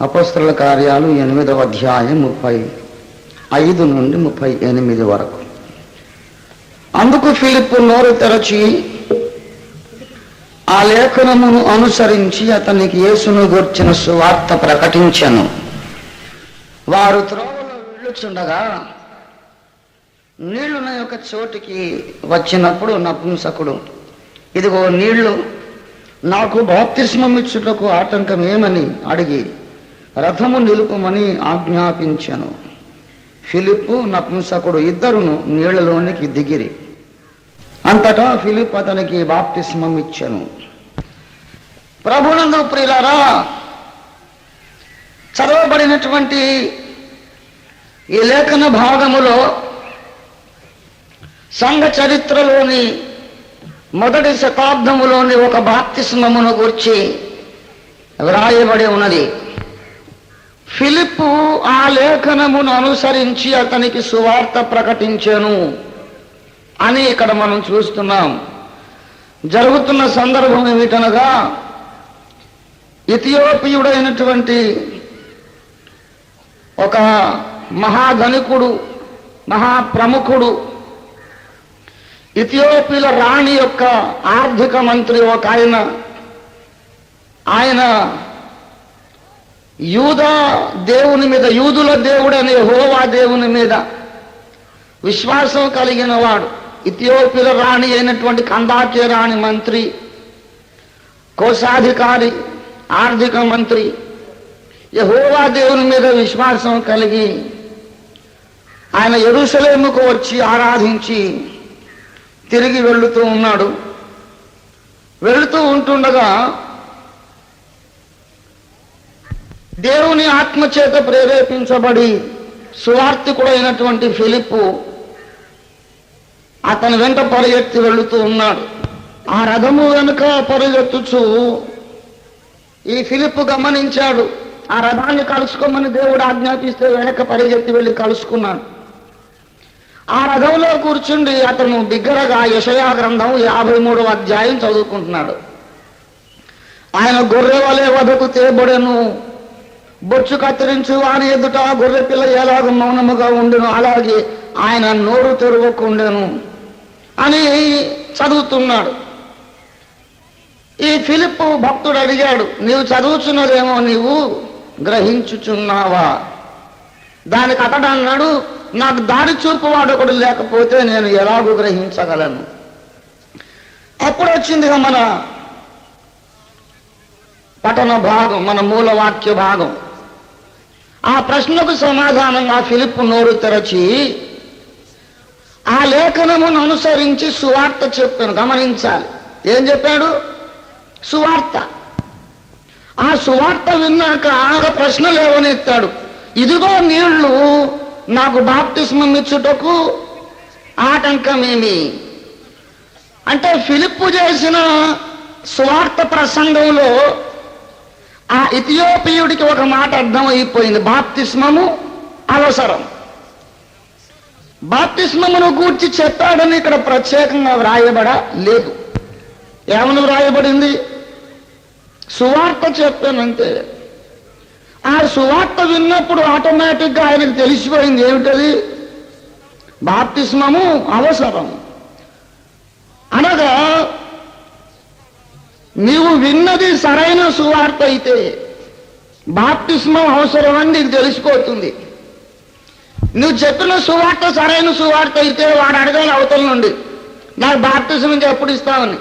అపోస్తలుల కార్యాలు 8వ అధ్యాయం 35 నుండి 38 వరకు. అందుకు ఫిలిప్పు నోరు తెరచి ఆ లేఖనమును అనుసరించి అతనికి యేసును గూర్చిన సువార్త ప్రకటించెను. వారు త్రోవలో వెళ్ళుచుండగా నీళ్లున్న యొక్క చోటికి వచ్చినప్పుడు నపుంసకుడు, ఇదిగో నీళ్లు, నాకు బాప్తిస్మం ఇచ్చుటకు ఆటంకం ఏమని అడిగి రథము నిలుపమని ఆజ్ఞాపించెను. ఫిలిప్పు నపుంసకుడు ఇద్దరును నీళ్లలోనికి దిగిరి. అంతటా ఫిలిప్ అతనికి బాప్తిస్మం ఇచ్చెను. ప్రభునందు ప్రియులారా, చదవబడినటువంటి ఈ లేఖన భాగములో సంఘ చరిత్రలోని మొదటి శతాబ్దములోని ఒక బాప్తిస్మమును గూర్చి వ్రాయబడి ఉన్నది. ఫిలిప్పు ఆ లేఖనమును అనుసరించి అతనికి సువార్త ప్రకటించెను అని ఇక్కడ మనం చూస్తున్నాం. జరుగుతున్న సందర్భం ఏమిటనగా, ఇథియోపియుడైనటువంటి ఒక మహాధనికుడు, మహాప్రముఖుడు, ఇథియోపియల రాణి యొక్క ఆర్థిక మంత్రి ఒక ఆయన యూదా దేవుని మీద, యూదుల దేవుడనే యెహోవా దేవుని మీద విశ్వాసం కలిగిన వాడు. ఇథియోపియల రాణి అయినటువంటి కందాకే రాణి మంత్రి, కోశాధికారి, ఆర్థిక మంత్రి యెహోవా దేవుని మీద విశ్వాసం కలిగి ఆయన యెరూషలేముకు వచ్చి ఆరాధించి తిరిగి వెళుతూ ఉన్నాడు. వెళుతూ ఉంటుండగా దేవుని ఆత్మచేత ప్రేరేపించబడి సువార్తికుడైనటువంటి ఫిలిప్పు అతని వెంట పరిగెత్తి వెళుతూ ఉన్నాడు. ఆ రథము వెనుక పరిగెత్తుచు ఈ ఫిలిప్పు గమనించాడు. ఆ రథాన్ని కలుసుకోమని దేవుడు ఆజ్ఞాపిస్తే వెనక పరిగెత్తి వెళ్ళి కలుసుకున్నాడు. ఆ రథంలో కూర్చుండి అతను బిగ్గరగా యెషయా గ్రంథం 53వ అధ్యాయం చదువుకుంటున్నాడు. ఆయన గొర్రె వలె వధకు తేబడెను, బొచ్చు కత్తిరించు వాని ఎదుట గొర్రె పిల్ల ఎలాగ మౌనముగా ఉండెను, అలాగే ఆయన నోరు తెరవకుండెను అని చదువుతున్నాడు. ఈ ఫిలిప్పు భక్తుడు అడిగాడు, నీవు చదువుతున్నదేమో నీవు గ్రహించుచున్నావా? దానికి అతడు అన్నాడు, నాకు దారి చూపువాడు ఒకడు లేకపోతే నేను ఎలాగూ గ్రహించగలను. అప్పుడు వచ్చిందిగా మన పఠన భాగం, మన మూల వాక్య భాగం. ఆ ప్రశ్నకు సమాధానంగా ఫిలిప్పు నోరు తెరచి ఆ లేఖనమును అనుసరించి సువార్త చెప్పాను. గమనించాలి, ఏం చెప్పాడు? సువార్త. ఆ సువార్త విన్నాక ఆ ప్రశ్న లేవనెత్తాడు, ఇదిగో నీళ్లు, నాకు బాప్తిస్మం ఇచ్చుటకు ఆటంకమేమి? అంటే ఫిలిప్పు చేసిన సువార్త ప్రసంగంలో ఆ ఇథియోపియుడికి ఒక మాట అర్థమైపోయింది, బాప్తిస్మము అవసరం. బాప్తిస్మమును గూర్చి చెప్పాడని ఇక్కడ ప్రత్యేకంగా వ్రాయబడలేదు. ఏమని వ్రాయబడింది? సువార్త చెప్పానంతే. ఆ సువార్త విన్నప్పుడు ఆటోమేటిక్గా ఆయనకు తెలిసిపోయింది ఏమిటది? బాప్తిస్మము అవసరం. అనగా నీవు విన్నది సరైన సువార్త అయితే బాప్తిస్మం అవసరం అని నీకు తెలిసిపోతుంది. నువ్వు చెప్పిన సువార్త సరైన సువార్త అయితే వాడు అడగాలి అవతల నుండి, నాకు బాప్తిస్మం ఎప్పుడు ఇస్తావని.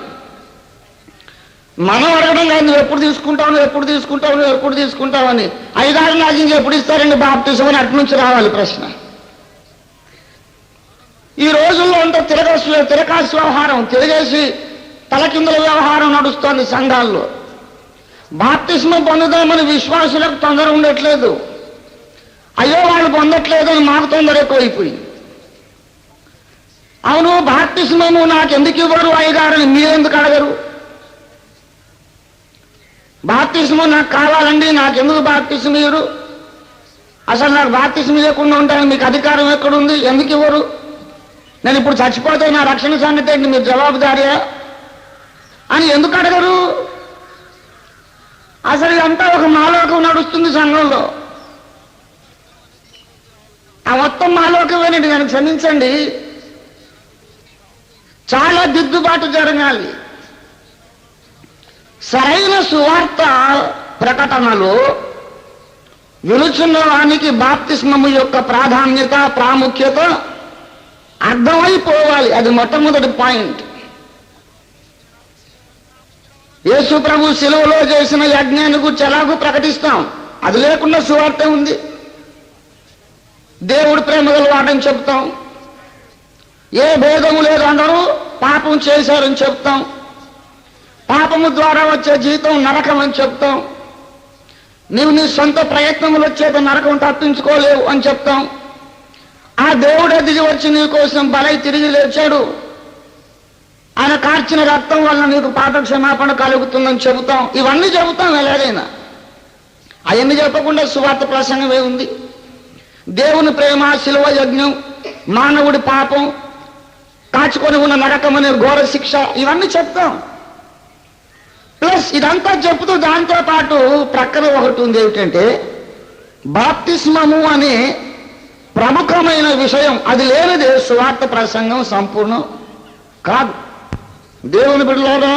మనం అడగడం కాదు, నువ్వు ఎప్పుడు తీసుకుంటావు తీసుకుంటావని. ఐదారు నాకు ఇంకెప్పుడు ఇస్తారండి బాప్తిస్మం అని అటు నుంచి రావాలి ప్రశ్న. ఈ రోజుల్లో అంత తిరకాసు వ్యవహారం, తిరిగేసి తలకిందుల వ్యవహారం నడుస్తోంది సంఘాల్లో. బాప్తిస్మం పొందుదామని విశ్వాసులకు తొందర ఉండట్లేదు. అయ్యో వాళ్ళు పొందట్లేదు అని మాకు తొందర ఎక్కువైపోయింది. అవును, బాప్తిస్మము నాకు ఎందుకు ఇవ్వరు అయ్యగారని మీరెందుకు అడగరు? బాప్తిస్మం నాకు కావాలండి, నాకెందుకు బాప్తిస్మం ఇవ్వరు? అసలు నాకు బాప్తిస్మం ఇవ్వకుండా ఉంటాయని మీకు అధికారం ఎక్కడుంది? ఎందుకు ఇవ్వరు? నేను ఇప్పుడు చచ్చిపోతే నా రక్షణ సంగతి ఏంటి, మీరు జవాబుదారియా అని ఎందుకు అడగరు? అసలు ఇదంతా ఒక మాలోకం నడుస్తుంది సంఘంలో. ఆ మొత్తం మాలోకమేనండి, నన్ను క్షమించండి. చాలా దిద్దుబాటు జరగాలి. సరైన సువార్త ప్రకటనలో వినుచున్న వానికి బాప్తిస్మము యొక్క ప్రాధాన్యత, ప్రాముఖ్యత అర్థమైపోవాలి. అది మొట్టమొదటి పాయింట్. యేసు ప్రభు శిలువలో చేసిన యజ్ఞాన్ని గురించి ఎలాగూ ప్రకటిస్తాం, అది లేకుండా సువార్త ఉంది. దేవుడు ప్రేమ గలవాడని చెప్తాం, ఏ భేదము లేదు, అందరూ పాపం చేశారని చెప్తాం, పాపము ద్వారా వచ్చే జీతం నరకం అని చెప్తాం, నీవు నీ సొంత ప్రయత్నముల చేత నరకం తప్పించుకోలేవు అని చెప్తాం, ఆ దేవుడే దిగి వచ్చి నీ కోసం బలై తిరిగి లేచాడు, ఆయన కార్చిన రక్తం వల్ల నీకు పాప క్షమాపణ కలుగుతుందని చెబుతాం. ఇవన్నీ చెబుతాం ఎలాగైనా. అవన్నీ చెప్పకుండా సువార్త ప్రసంగమే ఉంది. దేవుని ప్రేమ, శిలువ యజ్ఞం, మానవుడి పాపం, కాచుకొని ఉన్న నరకం అనే ఘోర శిక్ష, ఇవన్నీ చెప్తాం. ప్లస్ ఇదంతా చెప్తూ దాంతో పాటు ప్రక్కన ఒకటి ఉంది. ఏమిటంటే బాప్తిస్మము అనే ప్రముఖమైన విషయం. అది లేనిదే సువార్త ప్రసంగం సంపూర్ణం కాదు. దేవుని బిడ్డలారా,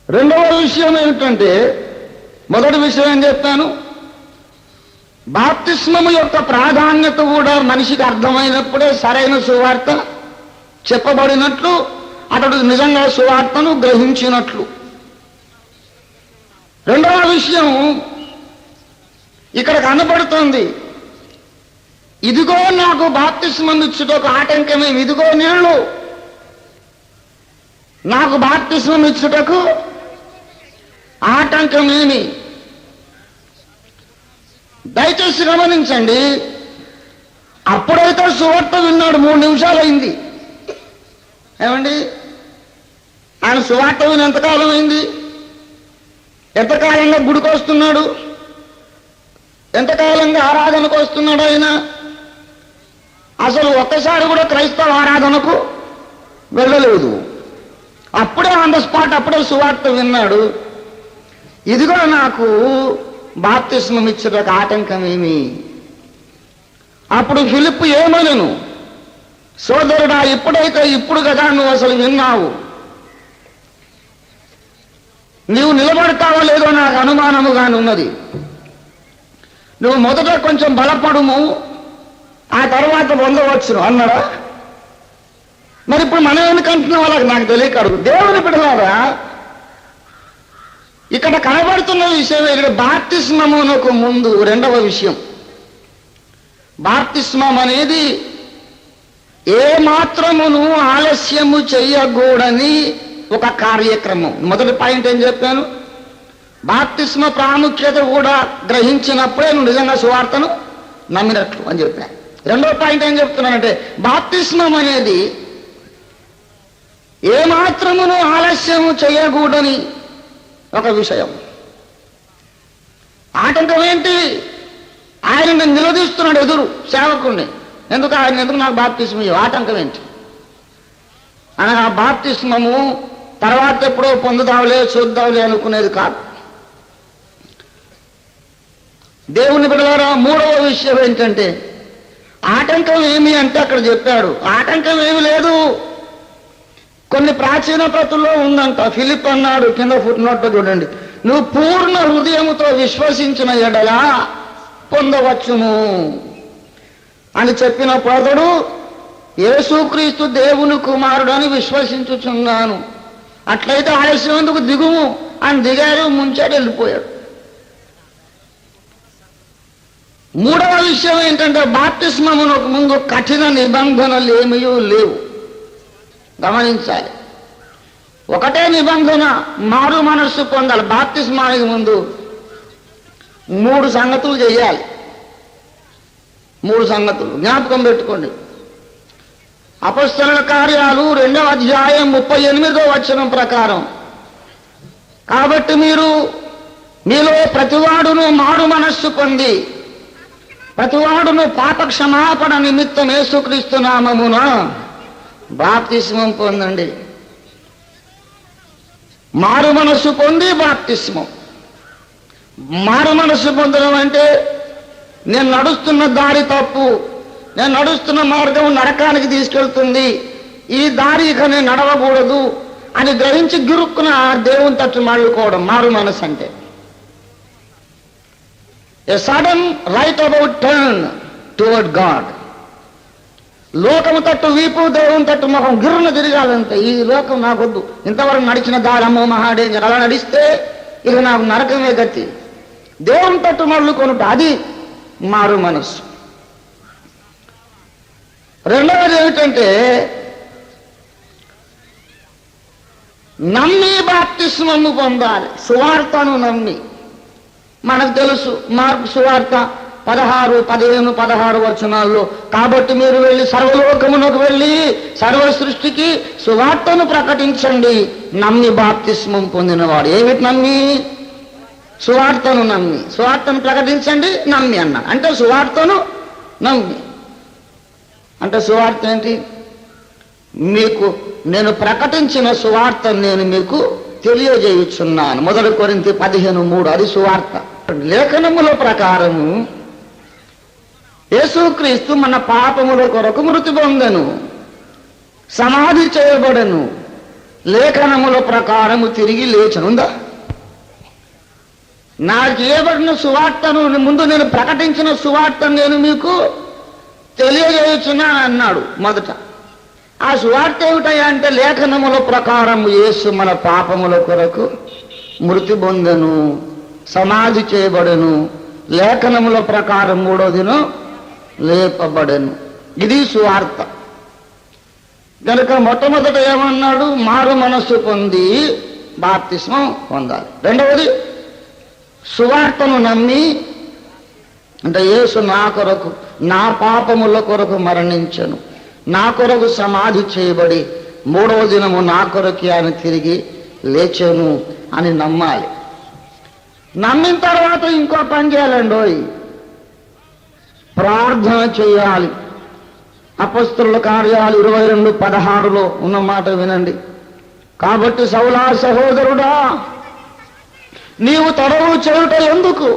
రెండవ విషయం ఏమిటంటే, మొదటి విషయం ఏం చెప్పాను, బాప్తిస్మము యొక్క ప్రాధాన్యత కూడా మనిషికి అర్థమైనప్పుడే సరైన సువార్త చెప్పబడినట్లు, అతడు నిజంగా సువార్తను గ్రహించినట్లు. రెండవ విషయం ఇక్కడ కనబడుతుంది. ఇదిగో నాకు బాప్తిస్మం ఇచ్చుటకు ఆటంకమేమి, ఇదిగో నీళ్లు నాకు బాప్తిస్మం ఇచ్చుటకు ఆటంకమేమి. దయచేసి గమనించండి, అప్పుడైతే సువార్త విన్నాడు, 3 నిమిషాలు అయింది. ఏమండి, ఆయన సువార్త విని ఎంతకాలం అయింది? ఎంతకాలంగా గుడికి వస్తున్నాడు? ఎంతకాలంగా ఆరాధనకు వస్తున్నాడు? ఆయన అసలు ఒక్కసారి కూడా క్రైస్తవ ఆరాధనకు వెళ్ళలేదు. అప్పుడే ఆన్ ద స్పాట్ అప్పుడే సువార్త విన్నాడు. ఇదిగో నాకు బాప్తిస్మం ఇచ్చుటకు ఆటంకమేమి. అప్పుడు ఫిలిప్పు ఏమనను, సోదరుడా, ఇప్పుడు కదా నువ్వు అసలు విన్నావు, నీవు నిలబడతావో లేదో నాకు అనుమానముగానే ఉన్నది. నువ్వు మొదట కొంచెం బలపడుము, ఆ తర్వాత పొందవచ్చును అన్నాడా? మరి ఇప్పుడు మనం ఎందుకంటున్నాం వాళ్ళకి నాకు తెలియక అడుగు. దేవుని బిడ్డలారా, ఇక్కడ కనబడుతున్న విషయం ఇక్కడ బాప్తిస్మమునకు ముందు రెండవ విషయం. బాప్తిస్మం అనేది ఏ మాత్రమును ఆలస్యము చెయ్యకూడని ఒక కార్యక్రమం. మొదటి పాయింట్ ఏం చెప్పాను, బాప్తిస్మ ప్రాముఖ్యత కూడా గ్రహించినప్పుడే నువ్వు నిజంగా సువార్తను నమ్మినట్లు అని చెప్పాను. రెండవ పాయింట్ ఏం చెప్తున్నానంటే, బాప్తిస్మం అనేది ఏ మాత్రమును ఆలస్యము చేయకూడని ఒక విషయం. ఆటంకం ఏంటి? ఆయన నిలదీస్తున్నాడు ఎదురు సేవకుడిని, ఎందుకు నాకు బాప్తిస్మం ఇవ్వు, ఆటంకం ఏంటి? అనగా బాప్తిస్మము తర్వాత ఎప్పుడో పొందుదావులే చూద్దాంలే అనుకునేది కాదు. దేవుని బిడ్డలారా, మూడవ విషయం ఏంటంటే, ఆటంకం ఏమి అంటే అక్కడ చెప్పాడు, ఆటంకం ఏమి లేదు. కొన్ని ప్రాచీన ప్రతుల్లో ఉందంట. ఫిలిప్ అన్నాడు, కింద ఫుట్ నోట్లో చూడండి, నువ్వు పూర్ణ హృదయముతో విశ్వసించిన ఎడల పొందవచ్చును అని చెప్పినప్పుడు అతడు యేసుక్రీస్తు దేవుని కుమారుడు అని విశ్వసించుచున్నాను, అట్లయితే ఆలస్యం ఎందుకు, దిగుము అని దిగారు, ముంచాడు, వెళ్ళిపోయాడు. మూడవ విషయం ఏంటంటే, బాప్తిస్మమునకు ముందు కఠిన నిబంధనలు ఏమీ లేవు. గమనించాలి. ఒకటే నిబంధన, మారు మనస్సు పొందాలి. బాప్తిస్మానికి ముందు 3 సంగతులు చేయాలి. 3 సంగతులు జ్ఞాపకం పెట్టుకోండి. అపొస్తలుల కార్యాలు 2వ అధ్యాయం 38వ వచనం ప్రకారం, కాబట్టి మీలో ప్రతివాడును మారు మనస్సు పొంది ప్రతివాడును పాప క్షమాపణ నిమిత్తం యేసుక్రీస్తు నామమున బాప్తిస్మం పొందండి. మారు మనస్సు పొంది బాప్తిస్మం. మారు మనస్సు పొందడం అంటే నేను నడుస్తున్న దారి తప్పు, నేను నడుస్తున్న మార్గం నరకానికి తీసుకెళ్తుంది, ఈ దారి ఇక నేను నడవకూడదు అని గ్రహించి గిరుక్కున దేవుని తట్టు మళ్ళుకోవడం మారు మనసు అంటే. ఏ sudden write about turn towards God. లోకము తట్టు వీపు, దేవుని తట్టు ముఖం గిర్రున తిరగాలంటే. ఈ లోకం నాకొద్దు, ఇంతవరకు నడిచిన దారమ్మో మహాడేంజర్, అలా నడిస్తే ఇక నాకు నరకమే గతి. దేవుని తట్టు మళ్ళుకొనుట, అది మారు మనస్సు. రెండవది ఏమిటంటే నమ్మి బాప్తిస్మము పొందాలి. సువార్తను నమ్మి. మనకు తెలుసు మార్కు సువార్త 16, 15, 16 వచనాల్లో, కాబట్టి మీరు వెళ్ళి సర్వలోకమునకు వెళ్ళి సర్వ సృష్టికి సువార్తను ప్రకటించండి, నమ్మి బాప్తిస్మం పొందినవాడు. ఏమిటి నమ్మి? సువార్తను నమ్మి. సువార్తను ప్రకటించండి, నమ్మి అన్నాడు. అంటే సువార్తను నమ్మి అంటే సువార్త ఏంటి? మీకు నేను ప్రకటించిన సువార్త నేను మీకు తెలియజేయుచున్నాను. 1 కొరింథీ 15:3 అది సువార్త. లేఖనముల ప్రకారము యేసుక్రీస్తు మన పాపముల కొరకు మృతి పొందెను, సమాధి చేయబడెను, లేఖనముల ప్రకారము తిరిగి లేచెను. ఉందా? నాకు ఇవ్వబడిన సువార్తను ముందు నేను ప్రకటించిన సువార్తను నేను మీకు తెలియజేయుచున్నాను అన్నాడు మొదట. ఆ సువార్త ఏమిటయ్యా అంటే లేఖనముల ప్రకారం యేసు మన పాపముల కొరకు మృతి పొందెను, సమాధి చేయబడెను, లేఖనముల ప్రకారం 3వ దినం లేపబడెను. ఇది సువార్త. కనుక మొట్టమొదట ఏమన్నాడు? మారు మనస్సు పొంది బాప్తిస్మం పొందాలి. రెండవది సువార్తను నమ్మి, అంటే యేసు నా కొరకు నా పాపముల కొరకు మరణించెను, నా కొరకు సమాధి చేయబడి 3వ దినము నా కొరకు ఆయన తిరిగి లేచెను అని నమ్మాలి. నమ్మిన తర్వాత ఇంకో పని చేయాలండి, ప్రార్థన చేయాలి. అపొస్తలుల కార్యాలు 22:16 ఉన్న మాట వినండి. కాబట్టి సౌలా సహోదరుడా, నీవు తడవు చేయుట ఎందుకు?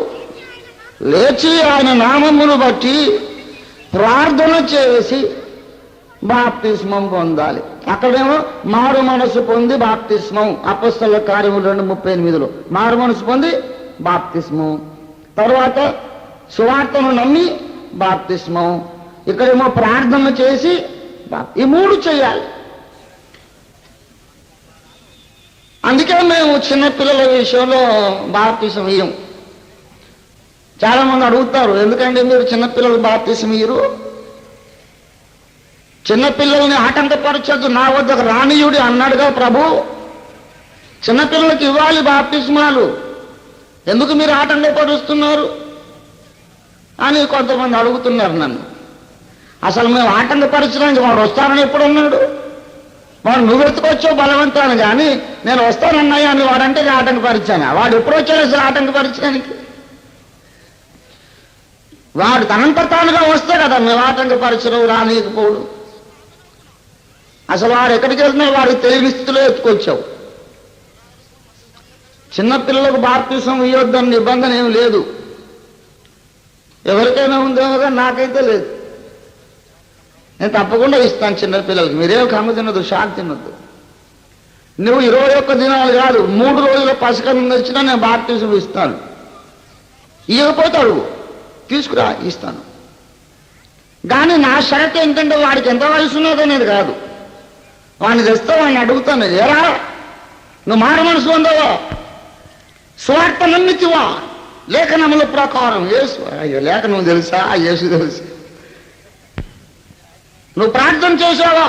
లేచి ఆయన నామమును బట్టి ప్రార్థన చేసి బాప్తిస్మం పొందాలి. అక్కడేమో మారు మనసు పొంది బాప్తిస్మం. అపొస్తలుల కార్యములు 2:38 మారు మనసు పొంది బాప్తిస్మం. తర్వాత సువార్తను నమ్మి బాప్తిస్మం. ఇక్కడేమో ప్రార్థన చేసి ఈ 3 చేయాలి. అందుకే మేము చిన్నపిల్లల విషయంలో బాప్తిసం ఇయ్యం. చాలా మంది అడుగుతారు, ఎందుకంటే మీరు చిన్నపిల్లలు బాప్తిసం ఇయ్యరు? చిన్నపిల్లల్ని ఆటంకపరచద్దు, నా వద్దకు రానియుడి అన్నాడుగా ప్రభు. చిన్నపిల్లలకి ఇవ్వాలి బాప్తిస్మాలు, ఎందుకు మీరు ఆటంకపరుస్తున్నారు అని కొంతమంది అడుగుతున్నారు నన్ను. అసలు మేము ఆటంకపరచడానికి వాడు వస్తానని ఎప్పుడు ఉన్నాడు? వాడు నువ్వు ఎత్తుకొచ్చావు బలవంతాను, కానీ నేను వస్తానన్నాయి అని వాడంటే ఆటంకపరిచాను. వాడు ఎప్పుడు వచ్చాడు అసలు ఆటంకపరచడానికి? వాడు తనంత తానుగా వస్తే కదా మేము ఆటంకపరచడం రానీయకపోవడం. అసలు వాడు ఎక్కడికి వెళ్తున్నా వాడికి తెలియని స్థితిలో ఎత్తుకొచ్చావు. చిన్నపిల్లలకు బాప్తిసం ఇవ్వద్దని నిబంధన ఏమి లేదు. ఎవరికైనా ఉందేమో కానీ నాకైతే లేదు. నేను తప్పకుండా ఇస్తాను చిన్నపిల్లలకి. మీరేం కమ్మ తినొద్దు, షాక్ తినొద్దు. నువ్వు 21 దినాలు కాదు, 3 రోజుల పసికన్ను వచ్చినా నేను బాప్తిసం ఇస్తాను. ఇవ్వకపోతే అడుగు, తీసుకురా, ఇస్తాను. కానీ నా షరత్ ఏంటంటే వాడికి ఎంత వయసు ఉన్నదో అనేది కాదు. వాడిని తెస్తే వాడిని అడుగుతాను, ఎరా నువ్వు మారు మనసు పొందవా? స్వార్థ నమ్మితివా? లేఖనముల ప్రకారం యేసు, అయ్యో లేఖనం తెలుసా? యేసు తెలుసు. నువ్వు ప్రార్థన చేసావా?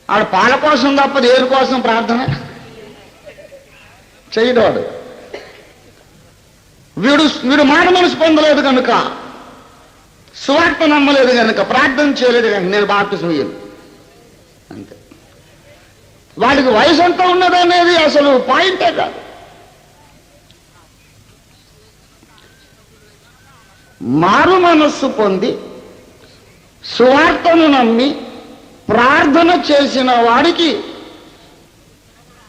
ఆడ పాల కోసం తప్ప దేని కోసం ప్రార్థన చేయడాడు. వీడు మారు మనసు పొందలేదు కనుక, సువార్త నమ్మలేదు కనుక, ప్రార్థన చేయలేదు కనుక నేను బాప్తిసం ఇయ్యను అంతే. వాడికి వయసు ఎంత ఉన్నదనేది అసలు పాయింటే కాదు. మారు మనస్సు పొంది సువార్తను నమ్మి ప్రార్థన చేసిన వాడికి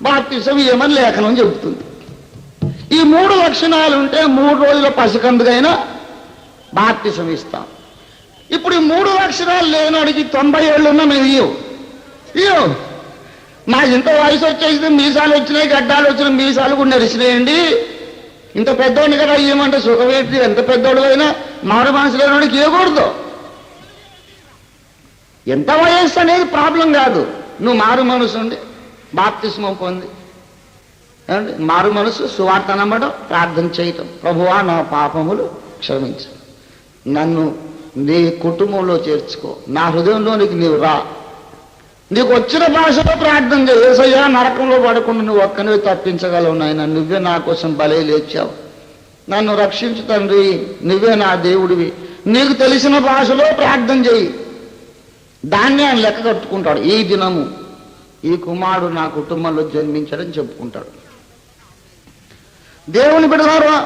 బాప్తిసం ఇవ్వమని లేఖనం చెబుతుంది. ఈ 3 లక్షణాలు ఉంటే 3 రోజుల పసికందుకైనా బాప్తిసం ఇస్తాం. ఇప్పుడు ఈ 3 లక్షణాలు లేనాడికి 90 ఏళ్ళు ఉన్నా మేము ఇయ్యో నా ఇంత వయసు వచ్చేసి మీసాలు వచ్చినాయి, గడ్డాలు వచ్చినాయి, మీసాలు కూడా నరిసినాయండి, ఇంత పెద్దోడిని కదా ఇవ్వమంటే సుఖమేంటి, ఎంత పెద్దోడు అయినా మారు మనసు లేనివాడికి ఇవ్వకూడదు. ఎంత వయస్సు అనేది ప్రాబ్లం కాదు. నువ్వు మారు మనసు ఉండి బాప్తిస్మం పొంది మారు మనసు, సువార్త నమ్మడం, ప్రార్థన చేయటం, ప్రభువా నా పాపములు క్షమించు, నన్ను నీ కుటుంబంలో చేర్చుకో, నా హృదయంలోనికి నీవు రా, నీకు వచ్చిన భాషలో ప్రార్థన చేయి. యేసయ్యా నరకంలో పడకుండా నువ్వు ఒక్కనివి తప్పించగలవు నాయన, నువ్వే నా కోసం బలై లేచావు, నన్ను రక్షించు తండ్రి, నువ్వే నా దేవుడివి. నీకు తెలిసిన భాషలో ప్రార్థన చేయి. దాన్ని ఆయన లెక్క కట్టుకుంటాడు. ఈ దినము ఈ కుమారుడు నా కుటుంబంలో జన్మించాడని చెప్పుకుంటాడు. దేవుని బిడ్డలారా,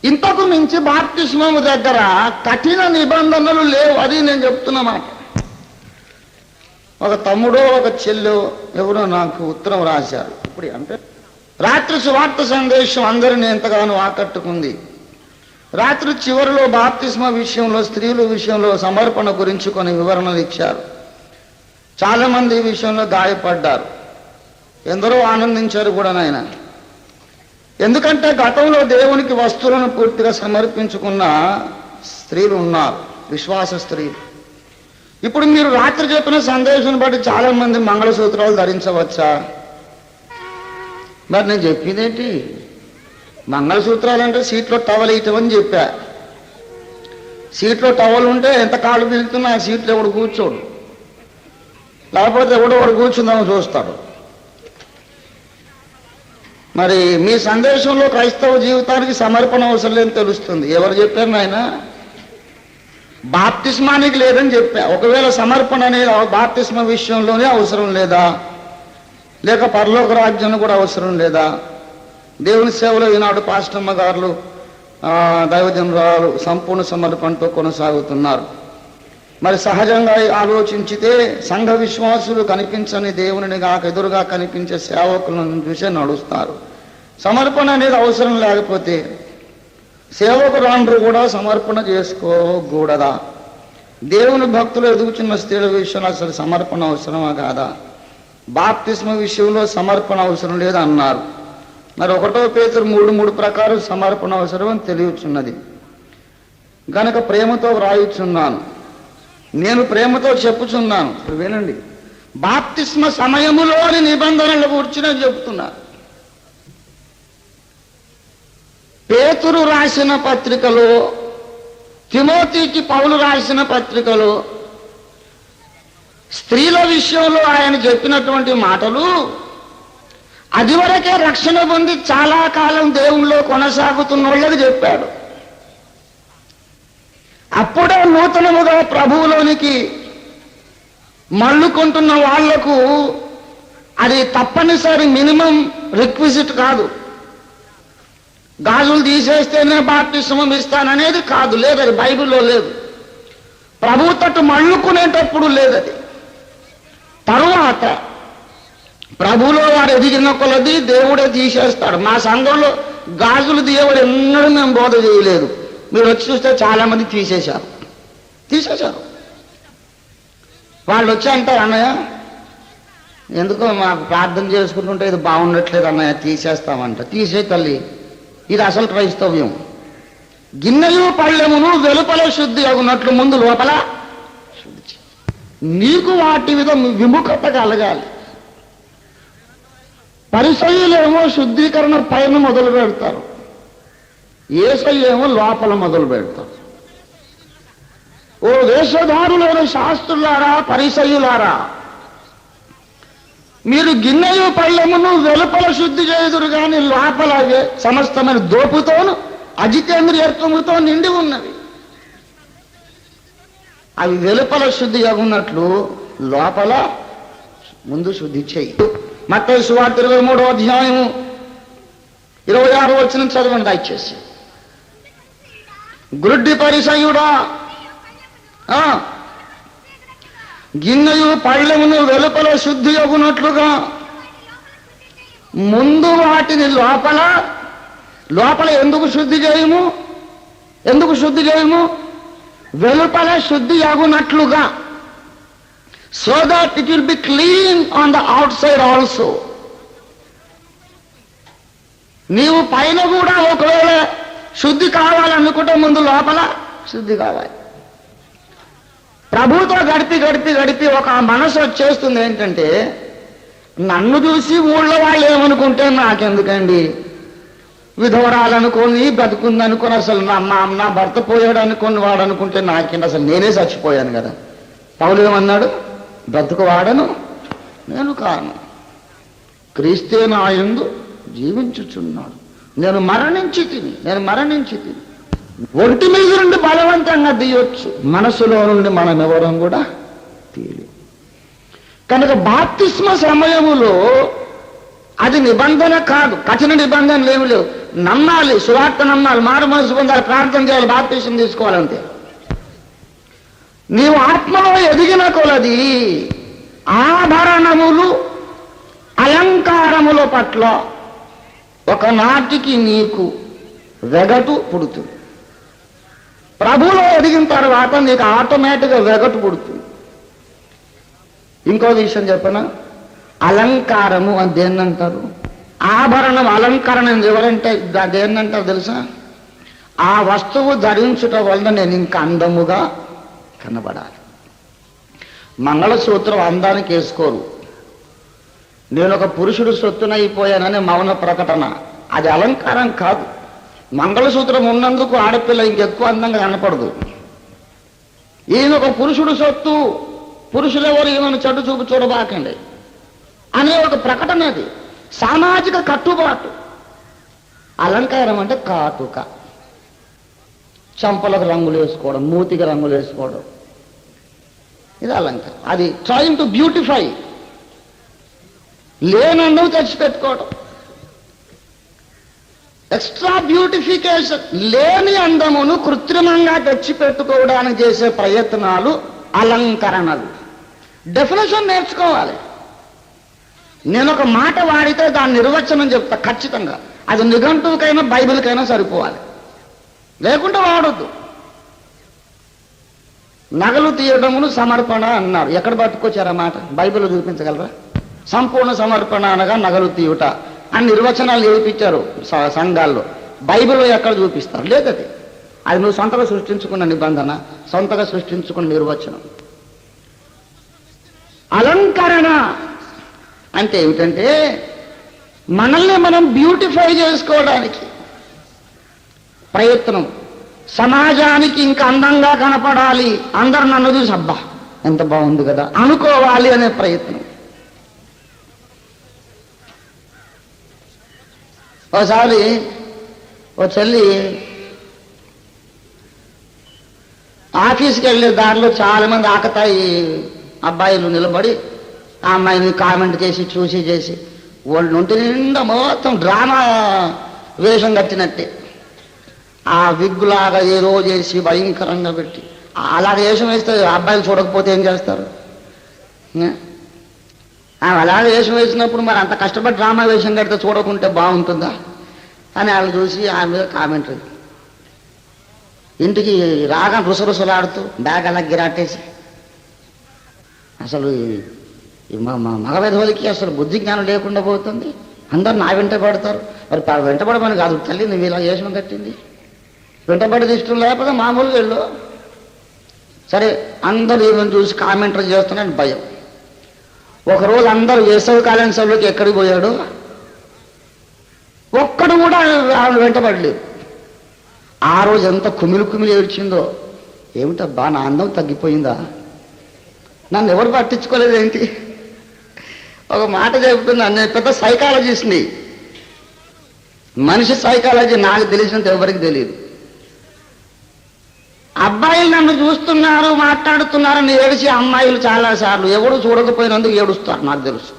ఇంతకు మించి బాప్తిస్మము దగ్గర కఠిన నిబంధనలు లేవు. అది నేను చెప్తున్నమాట. ఒక తమ్ముడో ఒక చెల్లో ఎవరో నాకు ఉత్తరం రాశారు. ఇప్పుడు అంటే రాత్రి సువార్త సందేశం అందరిని ఎంతగానో ఆకట్టుకుంది. రాత్రి చివరిలో బాప్తిస్మ విషయంలో, స్త్రీల విషయంలో సమర్పణ గురించి కొన్ని వివరణలు ఇచ్చారు. చాలా మంది ఈ విషయంలో గాయపడ్డారు, ఎందరో ఆనందించారు కూడా నాయన. ఎందుకంటే గతంలో దేవునికి వస్తువులను పూర్తిగా సమర్పించుకున్న స్త్రీలు ఉన్నారు, విశ్వాస స్త్రీలు. ఇప్పుడు మీరు రాత్రి చెప్పిన సందేశం బట్టి చాలా మంది మంగళసూత్రాలు ధరించవచ్చా? మరి నేను చెప్పిందేంటి? మంగళసూత్రాలు అంటే సీట్లో టవల్ వేయటమని చెప్పా. సీట్లో టవల్ ఉంటే ఎంత కాళ్ళు పీలుతున్నా ఆ సీట్లో ఎవడు కూర్చోడు, లేకపోతే ఎవడో కూర్చుందామని చూస్తాడు. మరి మీ సందేశంలో క్రైస్తవ జీవితానికి సమర్పణ అవసరం లేదని తెలుస్తుంది. ఎవరు చెప్పారు నాయన? బాప్తిస్మానికి లేదని చెప్పా. ఒకవేళ సమర్పణ అనేది బాప్తిస్మ విషయంలోనే అవసరం లేదా, లేక పరలోక రాజ్యం కూడా అవసరం లేదా? దేవుని సేవలో ఈనాడు పాస్టమ్మ గారులు, దైవజనురాలు సంపూర్ణ సమర్పణతో కొనసాగుతున్నారు. మరి సహజంగా ఆలోచించితే సంఘ విశ్వాసులు కనిపించని దేవుని కాక ఎదురుగా కనిపించే సేవకులను చూసే నడుస్తారు. సమర్పణ అనేది అవసరం లేకపోతే సేవకురాండ్రు కూడా సమర్పణ చేసుకోకూడదా? దేవుని భక్తులు ఎదుగుచున్న స్త్రీల విషయంలో అసలు సమర్పణ అవసరమా కాదా? బాప్తిస్మ విషయంలో సమర్పణ అవసరం లేదు అన్నారు. మరి 1 పేతురు 3:3 ప్రకారం సమర్పణ అవసరం అని తెలియచున్నది గనక ప్రేమతో వ్రాయుచున్నాను, నేను ప్రేమతో చెప్పుచున్నాను. ఇప్పుడు వినండి, బాప్తిస్మ సమయములోని నిబంధనల గురించి నేను చెప్తున్నాను. పేతురు రాసిన పత్రికలో, తిమోతికి పౌలు రాసిన పత్రికలో స్త్రీల విషయంలో ఆయన చెప్పినటువంటి మాటలు అది వరకే రక్షణ పొంది చాలా కాలం దేవుళ్ళో కొనసాగుతున్న వాళ్ళకి చెప్పాడు. అప్పుడే నూతనముగా ప్రభువులోనికి మళ్ళుకుంటున్న వాళ్లకు అది తప్పనిసరి మినిమం రిక్విజిట్ కాదు. గాజులు తీసేస్తేనే బాప్తిస్మం ఇస్తాననేది కాదు, లేదు, అది బైబిల్లో లేదు. ప్రభువు తట్టు మళ్ళుకునేటప్పుడు లేదు. అది తరువాత ప్రభువులో వారు ఎదిగిన కొలది దేవుడే తీసేస్తాడు. మా సంఘంలో గాజులు దేవుడు ఎన్నడూ మేము బోధ చేయలేదు. మీరు వచ్చి చూస్తే చాలా మంది తీసేశారు. వాళ్ళు వచ్చి అంటారు, అన్నయ్య ఎందుకో మాకు ప్రార్థన చేసుకుంటుంటే ఇది బాగుండట్లేదు అన్నయ్య, తీసేస్తామంట. తీసే తల్లి, ఇది అసలు క్రైస్తవ్యం. గిన్నెలు పళ్ళెమును వెలుపల శుద్ధి అగునట్లు ముందు లోపల శుద్ధి. నీకు వాటి మీద విముఖత కలగాలి. పరిసయ్యులేమో శుద్ధీకరణ పైన మొదలు పెడతారు, యేసయ్యేమో లోపల మొదలు పెడతారు. ఓ వేషధారులైన శాస్త్రులారా, పరిసయ్యులారా, మీరు గిన్నెయు పళ్ళెమును వెలుపల శుద్ధి చేయుదురు కానీ లోపల సమస్తమైన దోపుతోను అజితేంద్రియత్వముతో నిండి ఉన్నవి. అవి వెలుపల శుద్ధి అగున్నట్లు లోపల ముందు శుద్ధి చెయ్యి. మత్తయి సువార్త 23వ అధ్యాయము 26వ వచనం చదవండి దయచేసి. గ్రుడ్డి పరిసయ్యుడా, గిన్నెయు పళ్ళెమును వెలుపల శుద్ధి అగునట్లుగా ముందు వాటిని లోపల ఎందుకు శుద్ధి చేయము వెలుపల శుద్ధి అగునట్లుగా, so that it will be clean on the outside also. నీవు పైన కూడా ఒకవేళ శుద్ధి కావాలనుకుంటే ముందు లోపల శుద్ధి కావాలి. ప్రభుతో గడిపి ఒక మనసు వచ్చేస్తుంది ఏంటంటే, నన్ను చూసి ఊళ్ళో వాళ్ళు ఏమనుకుంటే నాకెందుకండి, విధవరాలనుకొని బ్రతుకుందనుకొని అసలు నా భర్త పోయాడు అనుకుని వాడు అనుకుంటే నాకేంటి, అసలు నేనే చచ్చిపోయాను కదా. పౌలు ఏమన్నాడు, బ్రతుకు వాడను నేను కాను, క్రీస్తే నా యందు జీవించుచున్నాడు, నేను మరణించి తిని. ఒంటి మీద నుండి బలవంతంగా తీయొచ్చు, మనసులో నుండి మనం ఎవరం కూడా తీయలేం. కనుక బాప్తిస్మ సమయములో అది నిబంధన కాదు, కఠిన నిబంధనలు ఏమి లేవు. నమ్మాలి, సువార్త నమ్మాలి, మారు మనసు పొందాలి, ప్రార్థన చేయాలి, బాప్తిస్మం తీసుకోవాలంతే. నీవు ఆత్మలో ఎదిగిన కొలది ఆభరణములు అలంకారముల పట్ల ఒకనాటికి నీకు వెగటు పుడుతుంది. ప్రభువులో ఎదిగిన తర్వాత నీకు ఆటోమేటిక్గా వెగటు పుడుతుంది. ఇంకో విషయం చెప్పనా, అలంకారము అని దేన్నంటారు? ఆభరణం అలంకరణం ఎవరంటే దేన్నంటారు తెలుసా? ఆ వస్తువు ధరించుట వలన నేను ఇంకా అందముగా కనబడాలి. మంగళసూత్రం అందానికి వేసుకోరు. నేను ఒక పురుషుడు సొత్తునైపోయానని మౌన ప్రకటన, అది అలంకారం కాదు. మంగళసూత్రం ఉన్నందుకు ఆడపిల్ల ఇంకెక్కువ అందంగా కనపడదు. ఈయన ఒక పురుషుడు సొత్తు, పురుషులు ఎవరు ఈయనను చెడ్డు చూపు చూడబాకండి అనే ఒక ప్రకటన. అది సామాజిక కట్టుబాటు. అలంకారం అంటే కాటుక, చంపలకు రంగులు వేసుకోవడం, మూతికి రంగులు వేసుకోవడం, ఇది అలంకారం. అది ట్రైంగ్ టు బ్యూటిఫై, లేనందుకు తెచ్చిపెట్టుకోవడం, ఎక్స్ట్రా బ్యూటిఫికేషన్. లేని అందమును కృత్రిమంగా తెచ్చిపెట్టుకోవడానికి చేసే ప్రయత్నాలు అలంకరణలు. డెఫినేషన్ నేర్చుకోవాలి. నేను ఒక మాట వాడితే దాని నిర్వచనం చెప్తా ఖచ్చితంగా. అది నిఘంటువుకైనా బైబిల్కైనా సరిపోవాలి, లేకుంటే వాడొద్దు. నగలు తీయడమును సమర్పణ అన్నారు. ఎక్కడ పట్టుకొచ్చారు ఆ మాట? బైబిల్ చూపించగలరా? సంపూర్ణ సమర్పణ అనగా నగలు తీయుట అని నిర్వచనాలు నేర్పించారు సంఘాల్లో. బైబిల్లో ఎక్కడ చూపిస్తారు? లేదది. అది నువ్వు సొంతగా సృష్టించుకున్న నిబంధన, సొంతగా సృష్టించుకున్న నిర్వచనం. అలంకరణ అంటే ఏమిటంటే మనల్ని మనం బ్యూటిఫై చేసుకోవడానికి ప్రయత్నం. సమాజానికి ఇంకా అందంగా కనపడాలి, అందరు నన్ను చూసి అబ్బా ఎంత బాగుంది కదా అనుకోవాలి అనే ప్రయత్నం. ఒకసారి ఓ చెల్లి ఆఫీస్కి వెళ్ళే దారిలో చాలా మంది ఆకతాయి అబ్బాయిలు నిలబడి ఆ అమ్మాయిని కామెంట్ చేసి వాళ్ళ ఒంటి నిండా మొత్తం డ్రామా వేషం కట్టినట్టే, ఆ విగ్గులాగా ఏదో చేసి భయంకరంగా పెట్టి అలాగ వేషం వేస్తే అబ్బాయిలు చూడకపోతే ఏం చేస్తారు? అలాగే వేషం వేసినప్పుడు మరి అంత కష్టపడి డ్రామా వేషం కడితే చూడకుంటే బాగుంటుందా అని వాళ్ళు చూసి ఆమె మీద కామెంటరీ. ఇంటికి రాగా రుసరుసలాడుతూ బ్యాగ్ అలా గిరాటేసి, అసలు మగ విధవులకి అసలు బుద్ధి జ్ఞానం లేకుండా పోతుంది. అందరు నా వెంట పడతారు. మరి వెంటబడమని కాదు, తల్లి నువ్వు ఇలా వేషం కట్టింది, వెంటబడి ఇష్టం లేకపోతే మామూలుగా వెళ్ళు. సరే అందరూ ఏమని చూసి కామెంటరీ చేస్తున్నాను భయం. ఒకరోజు అందరూ వేసవికాలం సభలోకి ఎక్కడికి పోయాడు, ఒక్కడు కూడా ఆమె వెంటబడలేదు. ఆ రోజు ఎంత కుమిలి ఏడ్చిందో. ఏమిటబ్బా నా అందం తగ్గిపోయిందా, నన్ను ఎవరు పట్టించుకోలేదు ఏంటి? ఒక మాట చెబుతున్నా, నేను పెద్ద సైకాలజిస్ట్ని. మనిషి సైకాలజీ నాకు తెలిసినంత ఎవరికి తెలియదు. అబ్బాయిలు నన్ను చూస్తున్నారు, మాట్లాడుతున్నారని ఏడిచి అమ్మాయిలు చాలాసార్లు ఎవడు చూడకపోయినందుకు ఏడుస్తారు. నాకు తెలుసు.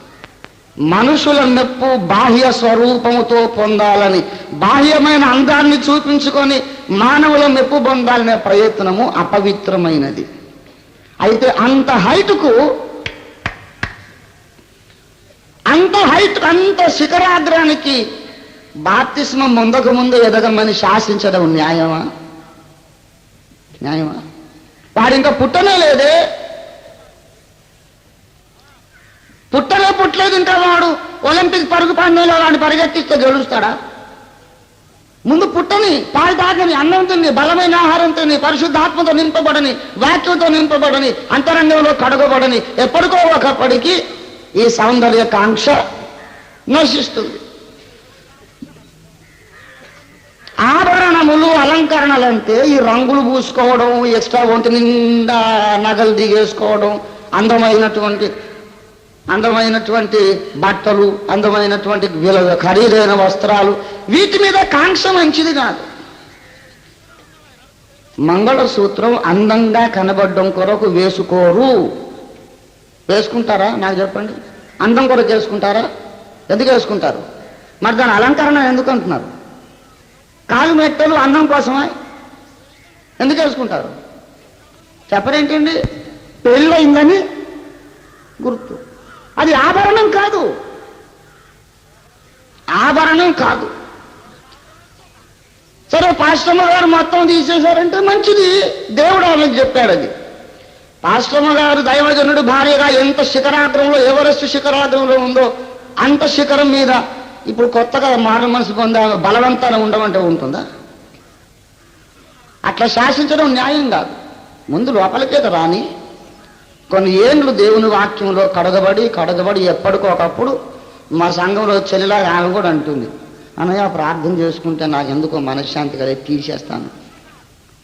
మనుషుల మెప్పు బాహ్య స్వరూపముతో పొందాలని, బాహ్యమైన అందాన్ని చూపించుకొని మానవుల మెప్పు పొందాలనే ప్రయత్నము అపవిత్రమైనది. అయితే అంత హైటుకు అంత హైట్, అంత శిఖరాగ్రానికి బాప్తిస్మం ముందకు ముందు ఎదగమని శాసించడం న్యాయమా? న్యాయమా? వాడు ఇంకా పుట్టనే లేదే, పుట్టలేదు ఇంకా. వాడు ఒలింపిక్ పరుగు పందెంలో వాడిని పరిగెత్తిస్తే గెలుస్తాడా? ముందు పుట్టని, పాలు తాగని, అన్నం తిని, బలమైన ఆహారం తిని, పరిశుద్ధాత్మతో నింపబడని, వాక్యంతో నింపబడని, అంతరంగంలో కడగబడని, ఎప్పటికో ఒకప్పటికి ఈ సౌందర్య కాంక్ష నశిస్తుంది. ఆభరణములు, అలంకరణలంటే ఈ రంగులు పూసుకోవడం, ఎక్స్ట్రా ఒంటి నిండా నగలు దిగేసుకోవడం, అందమైనటువంటి బట్టలు, అందమైనటువంటి ఖరీదైన వస్త్రాలు, వీటి మీద కాంక్ష మంచిది కాదు. మంగళసూత్రం అందంగా కనబడడం కొరకు వేసుకోరు. వేసుకుంటారా? నాకు చెప్పండి. అందం కొరకు వేసుకుంటారా? ఎందుకు వేసుకుంటారు? మరి దాని అలంకరణ ఎందుకు అంటున్నారు? కాలు మెట్టలు అందం కోసమా? ఎందుకు వేసుకుంటారు? చెప్పరేంటండి? పెళ్ళయిందని గుర్తు. అది ఆభరణం కాదు, ఆభరణం కాదు. సరే, పాస్టమ్మ గారు మొత్తం తీసేశారంటే మంచిది, దేవుడు ఆమెకు చెప్పాడు. అది పాస్టమ్మ గారు దైవజనుడు భార్యగా ఎంత శిఖరాగ్రంలో, ఎవరెస్ట్ శిఖరాగ్రంలో ఉందో అంత శిఖరం మీద ఇప్పుడు కొత్తగా మారు మనసు పొందా బలవంతాన ఉండమంటే ఉంటుందా? అట్లా శాసించడం న్యాయం కాదు. ముందు లోపలికే రాని కొన్ని ఏండ్లు దేవుని వాక్యంలో కడగబడి ఎప్పటికో ఒకప్పుడు మా సంఘంలో చెల్లిలా ఆమె కూడా అంటుంది, అన్నయ్య ప్రార్థన చేసుకుంటే నాకు ఎందుకో మనశ్శాంతి కదా, తీసేస్తాను.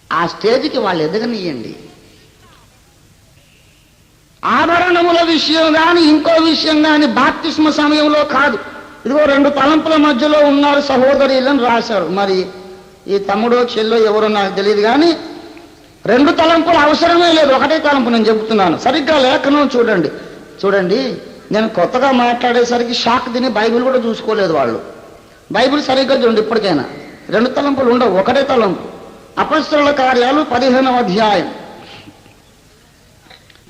ఆ స్టేజ్కి వాళ్ళు ఎదగనియండి. ఆభరణముల విషయం కానీ ఇంకో విషయం కానీ బాప్తిస్మ సమయంలో కాదు. ఇదిగో 2 తలంపుల మధ్యలో ఉన్నారు సహోదరులని రాశారు. మరి ఈ తమ్ముడో చెల్లో ఎవరో నాకు తెలియదు, కానీ 2 తలంపులు అవసరమే లేదు, ఒకటే తలంపు నేను చెబుతున్నాను. సరిగ్గా లేఖనం చూడండి. నేను కొత్తగా మాట్లాడేసరికి షాక్ తిని బైబిల్ కూడా చూసుకోలేదు వాళ్ళు. బైబిల్ సరిగ్గా చూడండి. ఇప్పటికైనా 2 తలంపులు ఉండవు, ఒకటే తలంపు. అపొస్తలుల కార్యాలు 15వ అధ్యాయం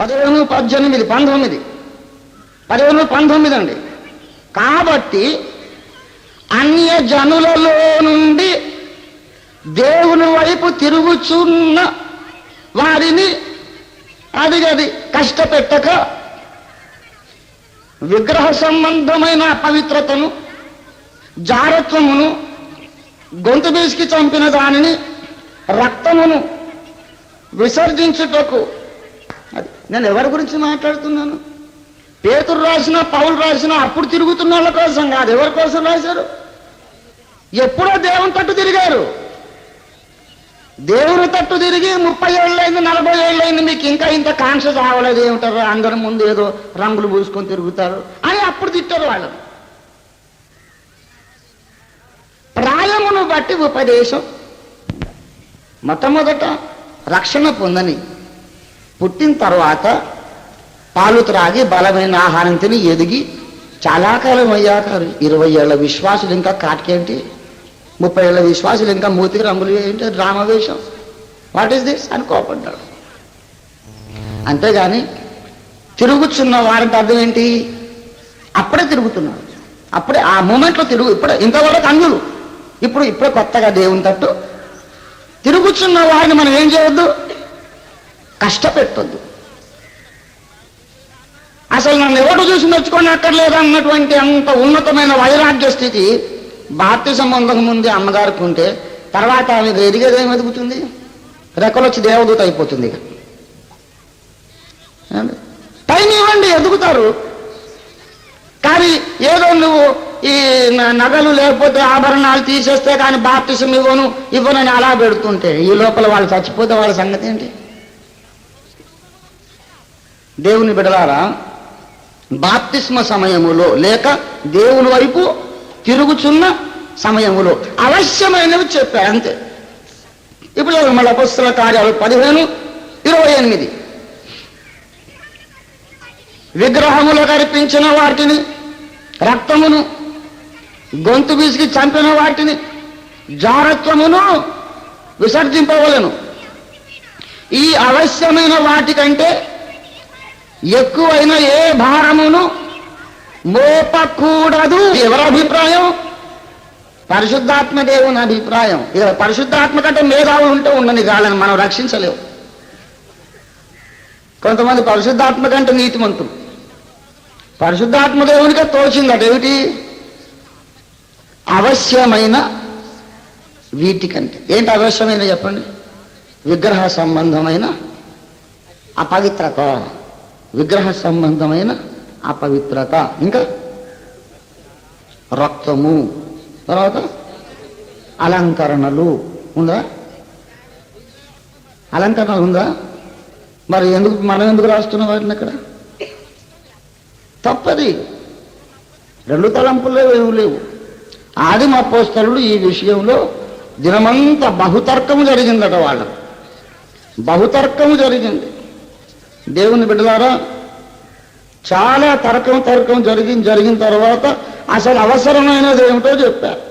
15, 18, 19, 15, 19 అండి. కాబట్టి అన్య జనులలో నుండి దేవుని వైపు తిరుగుచున్న వారిని అది కష్టపెట్టక, విగ్రహ సంబంధమైన అపవిత్రతను, జారత్వమును, గొంతు బీసికి చంపిన దానిని, రక్తమును విసర్జించుటకు. అది నేను ఎవరి గురించి మాట్లాడుతున్నాను? పేతురు రాసిన, పౌలు రాసిన అప్పుడు తిరుగుతున్న వాళ్ళ కోసం కాదు. ఎవరి కోసం రాశారు? ఎప్పుడో దేవుని తట్టు తిరిగారు. దేవుని తట్టు తిరిగి 30 ఏళ్ళైంది, 40 ఏళ్ళైంది, మీకు ఇంకా ఇంత కాంక్ష చావలేదు ఏమిటారు, అందరి ముందు ఏదో రంగులు పూసుకొని తిరుగుతారు అని అప్పుడు తిట్టారు వాళ్ళు. ప్రాయమును బట్టి ఉపదేశం. మొట్టమొదట రక్షణ పొందని, పుట్టిన తర్వాత పాలు త్రాగి బలమైన ఆహారం తిని ఎదిగి చాలా కాలం అయ్యాక 20 ఏళ్ల విశ్వాసులు ఇంకా కాటికేంటి, 30 ఏళ్ల విశ్వాసులు ఇంకా మూతికి రంగులు ఏంటి, డ్రామావేశం, వాట్ ఈస్ దిస్ అని కోపడ్డాడు. అంతేగాని తిరుగుతున్న వారంటే అర్థం ఏంటి? అప్పుడే తిరుగుతున్నారు, అప్పుడే ఆ మూమెంట్లో ఇప్పుడే ఇంతవరకు అంగులు, ఇప్పుడే కొత్తగా దేవుని తట్టు తిరుగుతున్న వారిని మనం ఏం చేయొద్దు, కష్టపెట్టొద్దు. అసలు నన్ను ఎవరు చూసి మెచ్చుకొని అక్కర్లేదు అన్నటువంటి అంత ఉన్నతమైన వైరాగ్య స్థితి బాప్తిసం పొందక ముందే అమ్మగారికి ఉంటే, తర్వాత ఆమె ఎదిగేది ఏమి ఎదుగుతుంది? రెక్కలు వచ్చి దేవదూత అయిపోతుంది. టైం ఇవ్వండి, ఎదుగుతారు. కానీ ఏదో నువ్వు ఈ నగలు లేకపోతే ఆభరణాలు తీసేస్తే కానీ బాప్తిసం ఇవ్వనని అలా పెడుతుంటే, ఈ లోపల వాళ్ళు చచ్చిపోతే వాళ్ళ సంగతి ఏంటి? దేవుని బిడ్డలారా, బాప్తిస్మ సమయములో లేక దేవుని వైపు తిరుగుచున్న సమయములో అవశ్యమైనవి చెప్పారు అంతే. ఇప్పుడు మళ్ళీ అపొస్తలుల కార్యాలు 15, 28. విగ్రహములకు అర్పించిన వాటిని, రక్తమును, గొంతు బీసికి చంపిన వాటిని, జారత్వమును విసర్జింపవలెను. ఈ అవశ్యమైన వాటికంటే ఎక్కువైన ఏ భారమును మోపకూడదు. ఎవరి అభిప్రాయం? పరిశుద్ధాత్మ దేవుని అభిప్రాయం. ఇక పరిశుద్ధాత్మ కంటే మేధావులు ఉంటే ఉండని కాలని మనం రక్షించలేవు. కొంతమంది పరిశుద్ధాత్మ కంటే నీతిమంతులు. పరిశుద్ధాత్మ దేవునిగా తోచిందట ఏమిటి? అవశ్యమైన వీటికంటే. ఏంటి అవశ్యమైన చెప్పండి? విగ్రహ సంబంధమైన అపవిత్రత, విగ్రహ సంబంధమైన అపవిత్రత, ఇంకా రక్తము, తర్వాత అలంకరణలు. ఉందా? అలంకరణలు ఉందా? మరి మనం ఎందుకు రాస్తున్నాం వాటిని అక్కడ? తప్పది. రెండు తలంపులు ఏమి లేవు. ఆదిమ అపోస్తలుడు ఈ విషయంలో దినమంతా బహుతర్కము జరిగిందట. వాళ్ళకు బహుతర్కము జరిగింది. దేవుని బిడ్డలారా, చాలా తర్కం జరిగిన తర్వాత అసలు అవసరమైనది ఏమిటో చెప్పారు.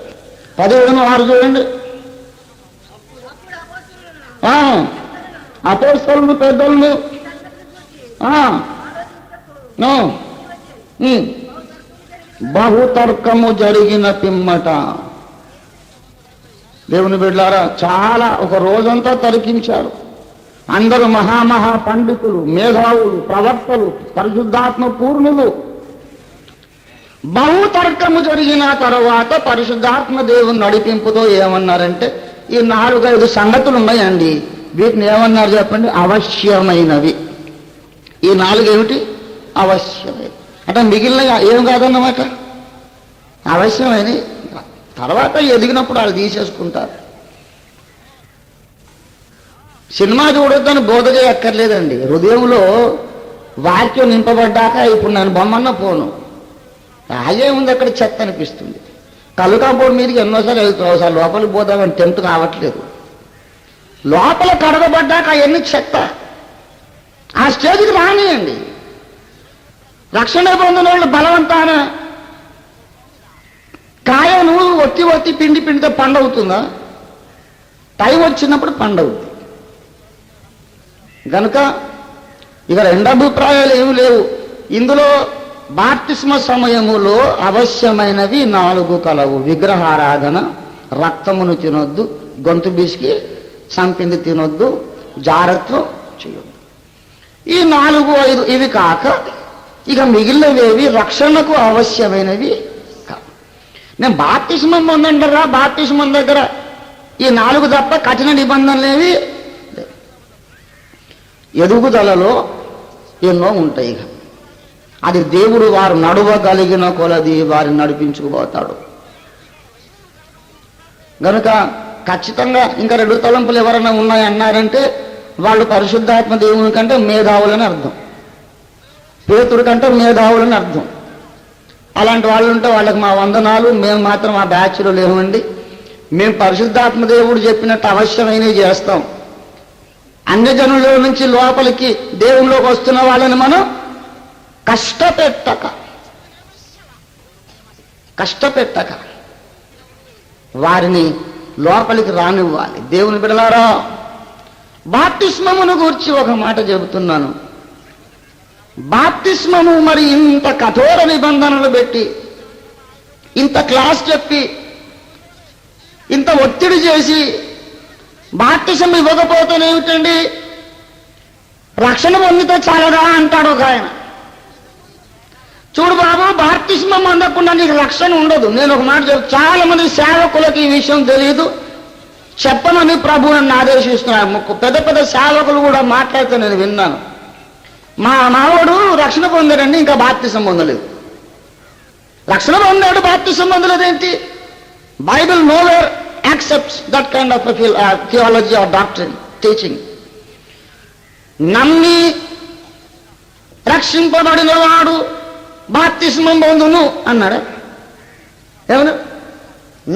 17:6 చూడండి. అపోస్తలులు పెద్దలను బహుతర్కము జరిగిన పిమ్మట, దేవుని బిడ్డలారా, చాలా ఒక రోజంతా తర్కించారు. అందరూ మహామహా పండితులు, మేధావులు, ప్రవక్తలు, పరిశుద్ధాత్మ పూర్ణులు. బహుతర్కము జరిగిన తర్వాత పరిశుద్ధాత్మ దేవుని నడిపింపుతో ఏమన్నారంటే, ఈ 4-5 సంగతులు ఉన్నాయండి, వీటిని ఏమన్నారు చెప్పండి? అవశ్యమైనవి. ఈ 4 ఏమిటి? అవశ్యమైనవి. అంటే మిగిలిన ఏం కాదన్నమాట, అవశ్యమైనవి. తర్వాత ఎదిగినప్పుడు వాళ్ళు తీసేసుకుంటారు. సినిమా చూడొద్దని బోధ చేయక్కర్లేదండి. హృదయంలో వాక్యం నింపబడ్డాక ఇప్పుడు నేను బొమ్మన్న పోను, రాజే ఉంది అక్కడ చెత్త అనిపిస్తుంది. కలుకాంపౌండ్ మీదకి ఎన్నోసార్లు వెళ్తాం, ఒకసారి లోపలికి పోదామని టెంప్ట్ కావట్లేదు. లోపల కడగబడ్డాక అవన్నీ చెత్త. ఆ స్టేజ్కి రానియండి. రక్షణ పొందిన వాళ్ళు బలవంతాన కాయను ఒత్తి పిండితే పండవుతుందా? టైం వచ్చినప్పుడు పండవుతుంది. కనుక ఇక 2 అభిప్రాయాలు ఏమి లేవు ఇందులో. బాప్తిస్మ సమయములో అవశ్యమైనవి 4 కలవు. విగ్రహారాధన, రక్తమును తినొద్దు, గొంతు బిసికి సంపింది తినొద్దు, జాగ్రత్తలు చేయొద్దు. ఈ 4-5 ఇవి కాక ఇక మిగిలినవేవి రక్షణకు అవశ్యమైనవి కాదు. నేను బాప్తిస్మం పొందంటారా? బాప్తిస్మం దగ్గర ఈ 4 తప్ప కఠిన నిబంధనలేవి. ఎదుగుదలలో ఎన్నో ఉంటాయి. అది దేవుడు వారు నడవగలిగిన కొలది వారిని నడిపించుకుపోతాడు. గనుక ఖచ్చితంగా ఇంకా 2 తలంపులు ఎవరైనా ఉన్నాయన్నారంటే వాళ్ళు పరిశుద్ధాత్మ దేవుని కంటే మేధావులని అర్థం, పేతుడి కంటే మేధావులని అర్థం. అలాంటి వాళ్ళు ఉంటే వాళ్ళకి మా వందనాలు. మేము మాత్రం ఆ బ్యాచ్లో లేవండి. మేము పరిశుద్ధాత్మ దేవుడు చెప్పినట్టు అవశ్యమైనవి చేస్తాం. అన్యజనుల నుంచి లోపలికి దేవునిలోకి వస్తున్న వాళ్ళని మనం కష్టపెట్టక వారిని లోపలికి రానివ్వాలి. దేవుని బిడ్డలారా, బాప్తిస్మమును గూర్చి ఒక మాట చెబుతున్నాను. బాప్తిస్మము మరి ఇంత కఠోర నిబంధనలు పెట్టి, ఇంత క్లాస్ చెప్పి, ఇంత ఒత్తిడి చేసి బాప్తిసం ఇవ్వకపోతేనేమిటండి? రక్షణ పొందితే చాలదా అంటాడు ఒక ఆయన. చూడు బాబు, బాప్తిస్మం అందకుండా నీకు రక్షణ ఉండదు. నేను ఒక మాట చెప్తాను, చాలా మంది సేవకులకు ఈ విషయం తెలియదు, చెప్పమని ప్రభు నన్ను ఆదేశిస్తున్నాడు. పెద్ద పెద్ద సేవకులు కూడా మాట్లాడితే నేను విన్నాను. మా మావాడు రక్షణ పొందాడండి, ఇంకా బాప్తిసం పొందలేదు. రక్షణ పొందాడు, బాప్తిసం పొందలేదు ఏంటి? Bible nowhere accepts that kind of theology or doctrine teaching. నమ్మి రక్షింపబడిన వాడు బాప్తిస్మం పొందును అన్నాడు. ఏమన్నా?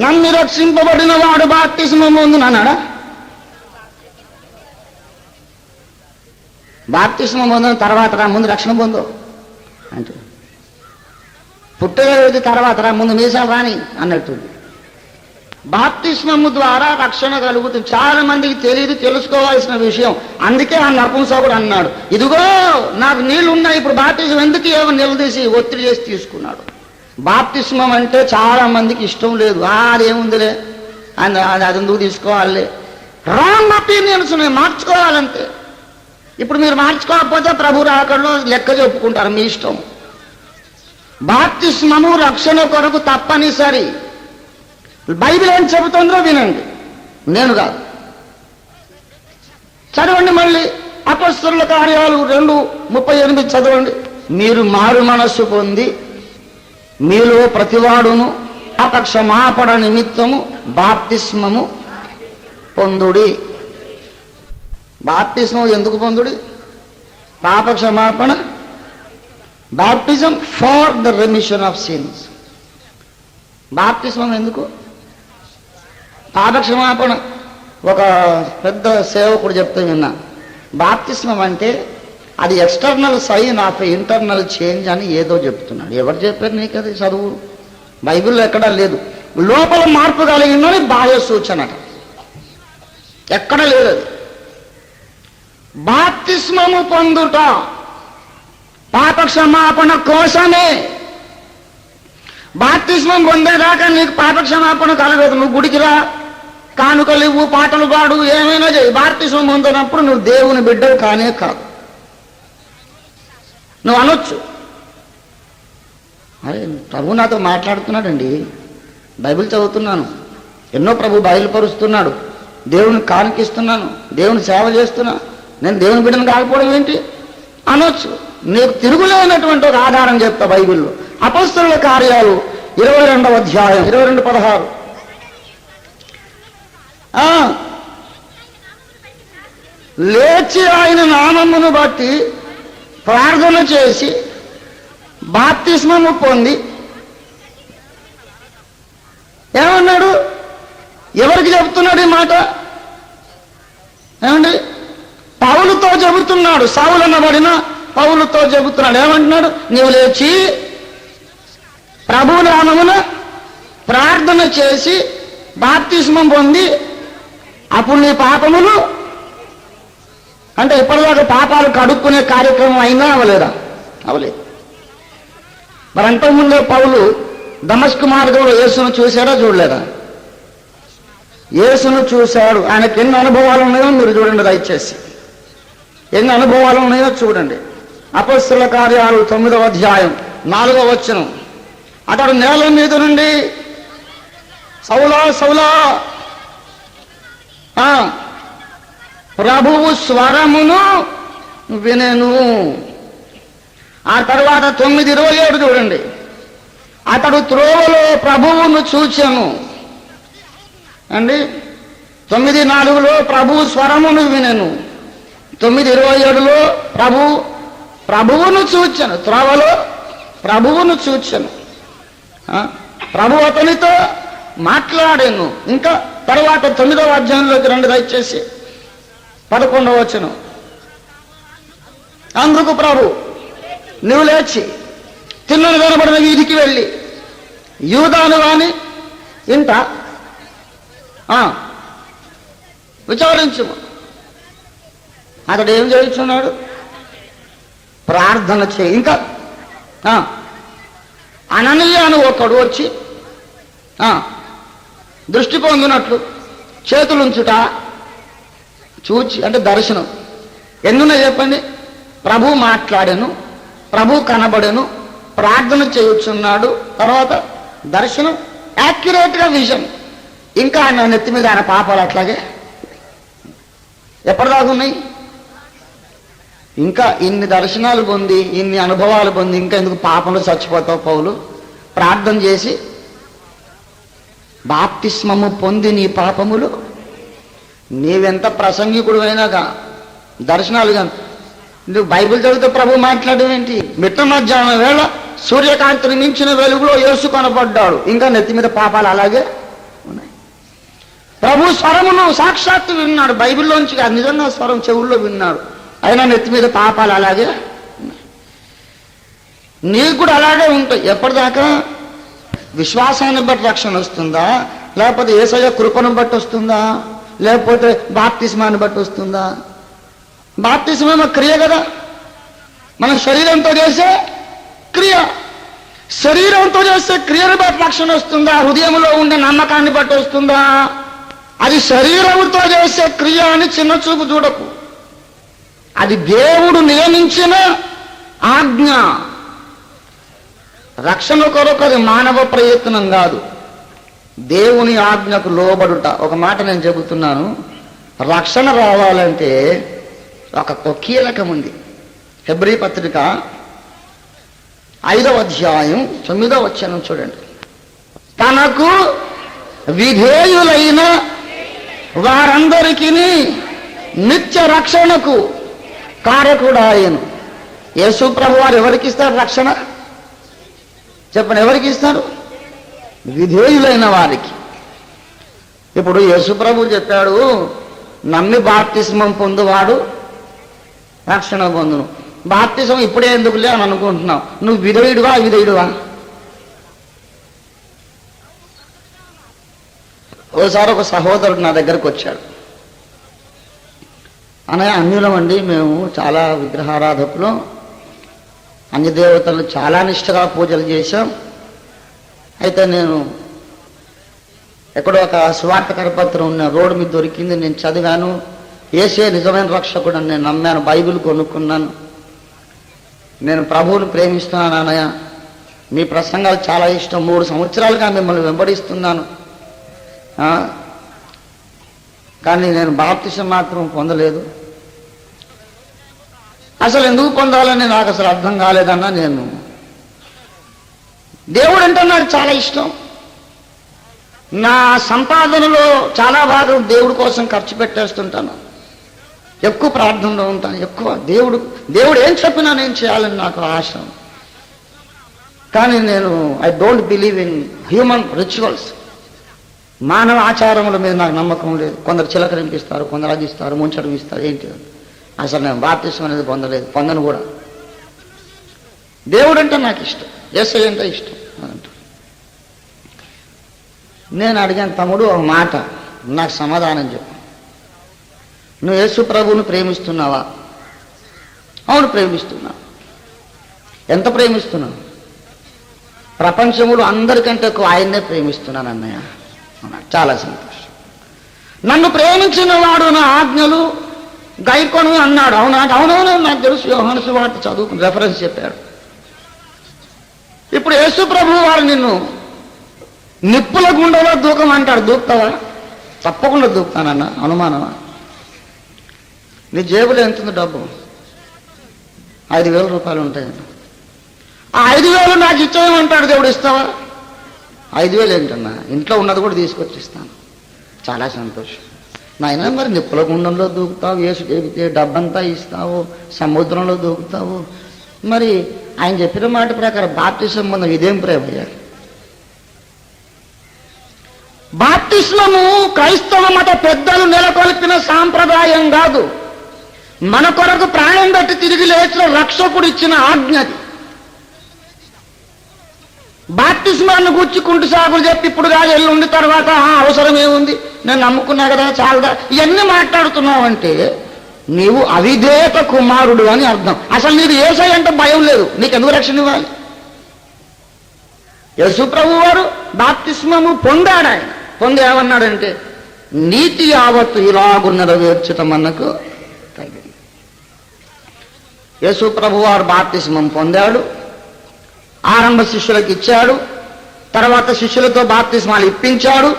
నమ్మి రక్షింపబడిన వాడు బాప్తిస్మం పొందును అన్నాడా? బాప్తిస్మం పొందిన తర్వాత రా, ముందు రక్షణ పొందు అంటే పుట్టేది తర్వాత రా, ముందు మీసాలు రాని అన్నట్టుంది. బాప్తిస్మము ద్వారా రక్షణ కలుగుతుంది. చాలా మందికి తెలియదు, తెలుసుకోవాల్సిన విషయం. అందుకే ఆ నపుంసకుడు అన్నాడు, ఇదిగో నాకు నీళ్లు ఉన్నాయి, ఇప్పుడు బాప్తిజం ఎందుకు ఏమో నిలదీసి ఒత్తిడి చేసి తీసుకున్నాడు. బాప్తిస్మం అంటే చాలా మందికి ఇష్టం లేదు. అదేముందిలే అది ఎందుకు తీసుకోవాలి, రాంగ్ ఒపీనియన్స్ మార్చుకోవాలంటే. ఇప్పుడు మీరు మార్చుకోకపోతే ప్రభు రాకడలో లెక్క చెప్పుకుంటారు, మీ ఇష్టం. బాప్తిస్మము రక్షణ కొరకు తప్పనిసరి. బైబిల్ ఏం చెబుతుందో వినండి, నేను కాదు. చదవండి మళ్ళీ అపొస్తలుల కార్యాలు 2:38 చదవండి. మీరు మారు మనస్సు పొంది మీలో ప్రతివాడును పాపక్షమాపణ నిమిత్తము బాప్తిస్మము పొందుడి. బాప్తిస్మం ఎందుకు పొందుడి? పాపక్షమాపణ, baptism for the remission of since. బాప్తిస్మం ఎందుకు? పాపక్షమాపణ. ఒక పెద్ద సేవకుడు చెప్తే విన్నా, బాప్తిస్మం అంటే అది external sign of internal change అని ఏదో చెప్తున్నాడు. ఎవరు చెప్పారు నీకు? అది చదువు, బైబిల్లో ఎక్కడా లేదు. లోపల మార్పు కలిగిందని బాహ్య సూచన, ఎక్కడ లేదు. అది బాప్తిస్మము పొందుట పాపక్షమాపణ కోసమే. బాప్తిస్మం పొందేదాకా నీకు పాపక్షమాపణ కలగదు. నువ్వు గుడికి రా, కానుకలు ఇవ్వు, పాటలు పాడు, ఏమైనా చేయి. బాప్తిస్మం పొందినప్పుడు నువ్వు దేవుని బిడ్డవు కానే కాదు. నువ్వు అనొచ్చు, అరే ప్రభు నాతో మాట్లాడుతున్నాడండి, బైబిల్ చదువుతున్నాను, ఎన్నో ప్రభు బయలుపరుస్తున్నాడు, దేవుని కానుకిస్తున్నాను, దేవుని సేవ చేస్తున్నా, నేను దేవుని బిడ్డను కాకపోవడం ఏంటి అనొచ్చు. నీకు తిరుగులేనటువంటి ఒక ఆధారం చెప్తా బైబిల్లో. అపొస్తలుల కార్యాలు 22వ అధ్యాయం 22:16. లేచి ఆయన నామమును బట్టి ప్రార్థన చేసి బాప్తిస్మము పొంది ఏమన్నాడు? ఎవరికి చెబుతున్నాడు ఈ మాట? ఏమండి? పౌలుతో చెబుతున్నాడు. సౌలు అనబడిన పౌలుతో చెబుతున్నాడు. ఏమంటున్నాడు? నీవు లేచి ప్రభు నామమున ప్రార్థన చేసి బాప్తిస్మం పొంది అప్పుడు నీ పాపములు, అంటే ఇప్పటిదాకా పాపాలు కడుక్కునే కార్యక్రమం అయినా అవలేదా? అవలేదు. మరి అంతకుముందే పౌలు దమస్కు మార్గంలో యేసును చూశాడా చూడలేదా? యేసును చూశాడు. ఆయనకి ఎన్ని అనుభవాలు ఉన్నాయో మీరు చూడండి, దయచేసి ఎన్ని అనుభవాలు ఉన్నాయో చూడండి. అపొస్తలుల కార్యాలు 9వ అధ్యాయం 4వ వచనం. అతడు నేల మీద నుండి సౌలా సౌలా ప్రభువు స్వరమును వినెను. ఆ తర్వాత 9:27 చూడండి. అతడు త్రోవలో ప్రభువును చూచెను అండి. 9:4 ప్రభువు స్వరమును వినెను. 9:27 ప్రభువును చూచెను. త్రోవలో ప్రభువును చూచెను. ప్రభు అతనితో మాట్లాడాను. ఇంకా తర్వాత 9వ అధ్యాయంలోకి రండి దయచేసి 11వ వచనం. అందుకు ప్రభు, నువ్వు లేచి తిన్నను కనబడిన వీధికి వెళ్ళి యూదాను వాని ఇంట విచారించు. అతడు ఏం చేస్తున్నాడు? ప్రార్థన చేయి. ఇంకా అననీయ అని ఒకడు వచ్చి దృష్టి పొందినట్లు చేతులుంచుట చూచి, అంటే దర్శనం. ఎన్నున్నా చెప్పండి? ప్రభు మాట్లాడాను, ప్రభు కనబడను, ప్రార్థన చేయుచున్నాడు, తర్వాత దర్శనం, యాక్యురేట్గా విజన్. ఇంకా ఆయన నెత్తి మీద ఆయన పాపాలు అట్లాగే ఎప్పటిదాకా ఉన్నాయి. ఇంకా ఇన్ని దర్శనాలు పొంది, ఇన్ని అనుభవాలు పొంది ఇంకా ఎందుకు పాపంలో చచ్చిపోతావు పౌలు? ప్రార్థన చేసి బాప్తిస్మము పొంది నీ పాపములు, నీవెంత ప్రసంగికుడు అయినాక దర్శనాలు కానీ నువ్వు బైబిల్ చదివితే ప్రభు మాట్లాడడం ఏంటి? మిట్ట మధ్యాహ్నం వేళ సూర్యకాంతిని మించిన వెలుగులో యేసు కనపడ్డాడు, ఇంకా నెత్తి మీద పాపాలు అలాగే ఉన్నాయి. ప్రభు స్వరమును సాక్షాత్తు విన్నాడు, బైబిల్లోంచి నిజంగా స్వరం చెవుల్లో విన్నాడు, అయినా నెత్తి మీద పాపాలు అలాగే ఉన్నాయి. నీకు కూడా అలాగే ఉంటాయి. ఎప్పటిదాకా? విశ్వాసాన్ని బట్టి రక్షణ వస్తుందా, లేకపోతే యేసయ్య కృపను బట్టి వస్తుందా, లేకపోతే బాప్తిస్మాన్ని బట్టి వస్తుందా? బాప్తిస్మం క్రియ కదా, మన శరీరంతో చేసే క్రియ. శరీరంతో చేసే క్రియను బట్టి రక్షణ వస్తుందా, హృదయంలో ఉండే నమ్మకాన్ని బట్టి వస్తుందా? అది శరీరంతో చేసే క్రియ అని చిన్న చూపు చూడకు. అది దేవుడు నియమించిన ఆజ్ఞ. రక్షణ కొరకు అది మానవ ప్రయత్నం కాదు, దేవుని ఆజ్ఞకు లోబడుట. ఒక మాట నేను చెబుతున్నాను, రక్షణ రావాలంటే ఒక కీలకం ఉంది. హెబ్రీ పత్రిక 5వ అధ్యాయం 9వ వచనం చూడండి. తనకు విధేయులైన వారందరికీ నిత్య రక్షణకు కారకుడాయను. యేసు ప్రభు వారు ఎవరికి ఇస్తారు రక్షణ? చెప్పండి, ఎవరికి ఇస్తారు? విధేయులైన వారికి. ఇప్పుడు యేసు ప్రభు చెప్పాడు, నమ్మి బాప్తిస్మం పొందువాడు రక్షణ పొందును. బాప్తిజం ఇప్పుడే ఎందుకులే అని అనుకుంటున్నావు. నువ్వు విధేయుడువా అవిధేయుడువా? ఓసారి ఒక సహోదరుడు నా దగ్గరకు వచ్చాడు. అన్నయ్య, అన్యులమండి మేము, చాలా విగ్రహారాధకులు, అన్య దేవతలు చాలా నిష్ఠగా పూజలు చేశాం. అయితే నేను ఎక్కడో ఒక సువార్త కరపత్రం ఉన్న రోడ్డు మీద దొరికింది, నేను చదివాను. యేసే నిజమైన రక్షకుడు అని నేను నమ్మాను, బైబిల్ కొనుక్కున్నాను. నేను ప్రభువుని ప్రేమిస్తున్నాను అన్నయ్య, మీ ప్రసంగాలు చాలా ఇష్టం, 3 సంవత్సరాలుగా మిమ్మల్ని వెంబడిస్తున్నాను. కానీ నేను బాప్తిసం మాత్రం పొందలేదు. అసలు ఎందుకు పొందాలని నాకు అసలు అర్థం కాలేదన్నా. నేను దేవుడు అంటే నాకు చాలా ఇష్టం. నా సంపాదనలో చాలా భాగం దేవుడి కోసం ఖర్చు పెట్టేస్తుంటాను. ఎక్కువ ప్రార్థనలో ఉంటాను, ఎక్కువ దేవుడు ఏం చెప్పినా నేను చేయాలని నాకు ఆశ. కానీ నేను I don't believe in human rituals. మానవ ఆచారముల మీద నాకు నమ్మకం లేదు. కొందరు చిలకరింపిస్తారు, కొందరు అది ఇస్తారు, ముంచడం ఇస్తారు. ఏంటి అసలు నేను బాప్తిసం అనేది పొందలేదు, పొందను కూడా. దేవుడు అంటే నాకు ఇష్టం, యేసయ్య అంటే ఇష్టం అంటూ నేను అడిగాను, తమ్ముడు ఒక మాట నాకు సమాధానం చెప్పు. నువ్వు యేసు ప్రభువును ప్రేమిస్తున్నావా? అవును, ప్రేమిస్తున్నా. ఎంత ప్రేమిస్తున్నావు? ప్రపంచంలో అందరికంటే ఎక్కువ ఆయన్నే ప్రేమిస్తున్నాను అన్నయ్య. చాలా సంతోషం. నన్ను ప్రేమించిన వాడు నా ఆజ్ఞలు గైకొను అన్నాడు. అవునా? అవునవును, నాకు తెలుసు. యోహాను సువార్త చదువుకుని రెఫరెన్స్ చెప్పాడు. ఇప్పుడు యేసు ప్రభు వారు నిన్ను నిప్పుల గుండెలో దూకమంటాడు, దూకుతావా? తప్పకుండా దూకుతానన్నా, అనుమానమా? నీ జేబులో ఎంతుంది డబ్బు? 5,000 రూపాయలు ఉంటాయి. ఆ 5,000 నాకు ఇచ్చేయమంటాడు దేవుడు, ఇస్తావా? 5,000 ఏంటన్నా, ఇంట్లో ఉన్నది కూడా తీసుకొచ్చి ఇస్తాను. చాలా సంతోషం. నాయన, మరి నిప్పుల గుండంలో దూకుతావు, యేసు చెబితే డబ్బంతా ఇస్తావు, సముద్రంలో దూకుతావు. మరి ఆయన చెప్పిన మాట ప్రకారం బాప్తిసం పొందడం ఇదేం ప్రేమయ్యా? బాప్తిస్మము క్రైస్తవ మత పెద్దలు నెలకొల్పిన సాంప్రదాయం కాదు, మన కొరకు ప్రాణం పెట్టి తిరిగి లేచిన రక్షకుడు ఇచ్చిన ఆజ్ఞది. బాప్తిస్మాన్ని గుచ్చుకుంటూ సాగులు చెప్పి ఇప్పుడు కాదు ఎల్లుండి తర్వాత అవసరం ఏముంది, నేను నమ్ముకున్నా కదా చాలుదా, ఇవన్నీ మాట్లాడుతున్నావు అంటే నీవు అవిధేయత కుమారుడు అని అర్థం. అసలు నీకు యేసయ్య అంటే భయం లేదు, నీకెందుకు రక్షణ ఇవ్వాలి? యేసు ప్రభు వారు బాప్తిస్మము పొందాడు. ఆయన పొంది ఏమన్నాడంటే, నీతి యావత్తు ఇలాగు నెరవేర్చటమన్నకు తగింది. యేసు ప్రభు వారు బాప్తిస్మం పొందాడు, ఆరంభ శిష్యులకు ఇచ్చాడు, తర్వాత శిష్యులతో బాప్తిస్మాలు ఇప్పించాడు.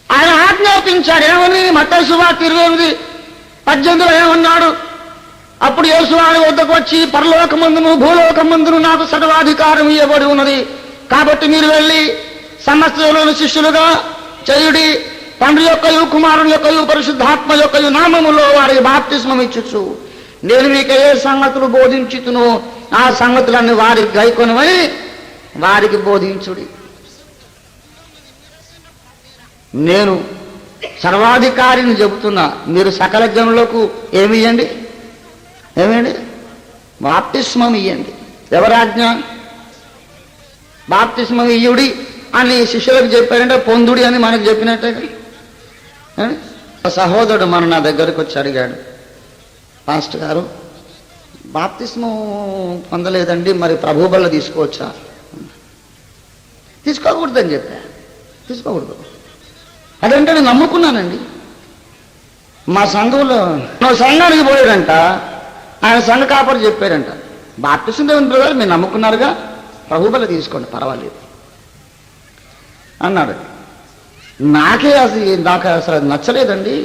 ఆయన ఆజ్ఞాపించాడు. ఏమని? మత్తయి సువార్త 28:18 ఏమన్నాడు? అప్పుడు యేసు వారి వద్దకు వచ్చి, పరలోకమందును భూలోకమందును నాకు సర్వాధికారం ఇవ్వబడి ఉన్నది, కాబట్టి మీరు వెళ్ళి సమస్తలోని శిష్యులుగా చేయుడి, తండ్రి యొక్కయు కుమారుని యొక్కయు పరిశుద్ధాత్మ యొక్కయు నామములో వారికి బాప్తిస్మం ఇచ్చుచు నేను మీకు ఏ సంగతులు బోధించుతునో ఆ సంగతులన్నీ వారికి గైకొనమని వారికి బోధించుడి. నేను సర్వాధికారిని చెబుతున్నా, మీరు సకల జనులకు ఏమియండి? బాప్తిస్మం ఇయ్యండి. ఎవరాజ్ఞ? బాప్తిస్మం ఇయ్యుడి, అని శిష్యులకు చెప్పారంటే పొందుడి అని మనకు చెప్పినట్టే. సహోదరుడు నా దగ్గరకు వచ్చి అడిగాడు, పాస్టర్ గారు బాప్తిస్మం పొందలేదండి, మరి ప్రభు బల్ల తీసుకోవచ్చా? తీసుకోకూడదని చెప్పా. తీసుకోకూడదు అదంటే నేను నమ్ముకున్నానండి. మా సంఘంలో సంఘానికి పోయాడంట, ఆయన సంఘ కాపరి చెప్పారంట, బాప్తిస్మం దేవుని బ్రదర్ మీరు నమ్ముకున్నారుగా, ప్రభు బల్ల తీసుకోండి పర్వాలేదు అన్నాడు. నాకు అసలు నచ్చలేదండి.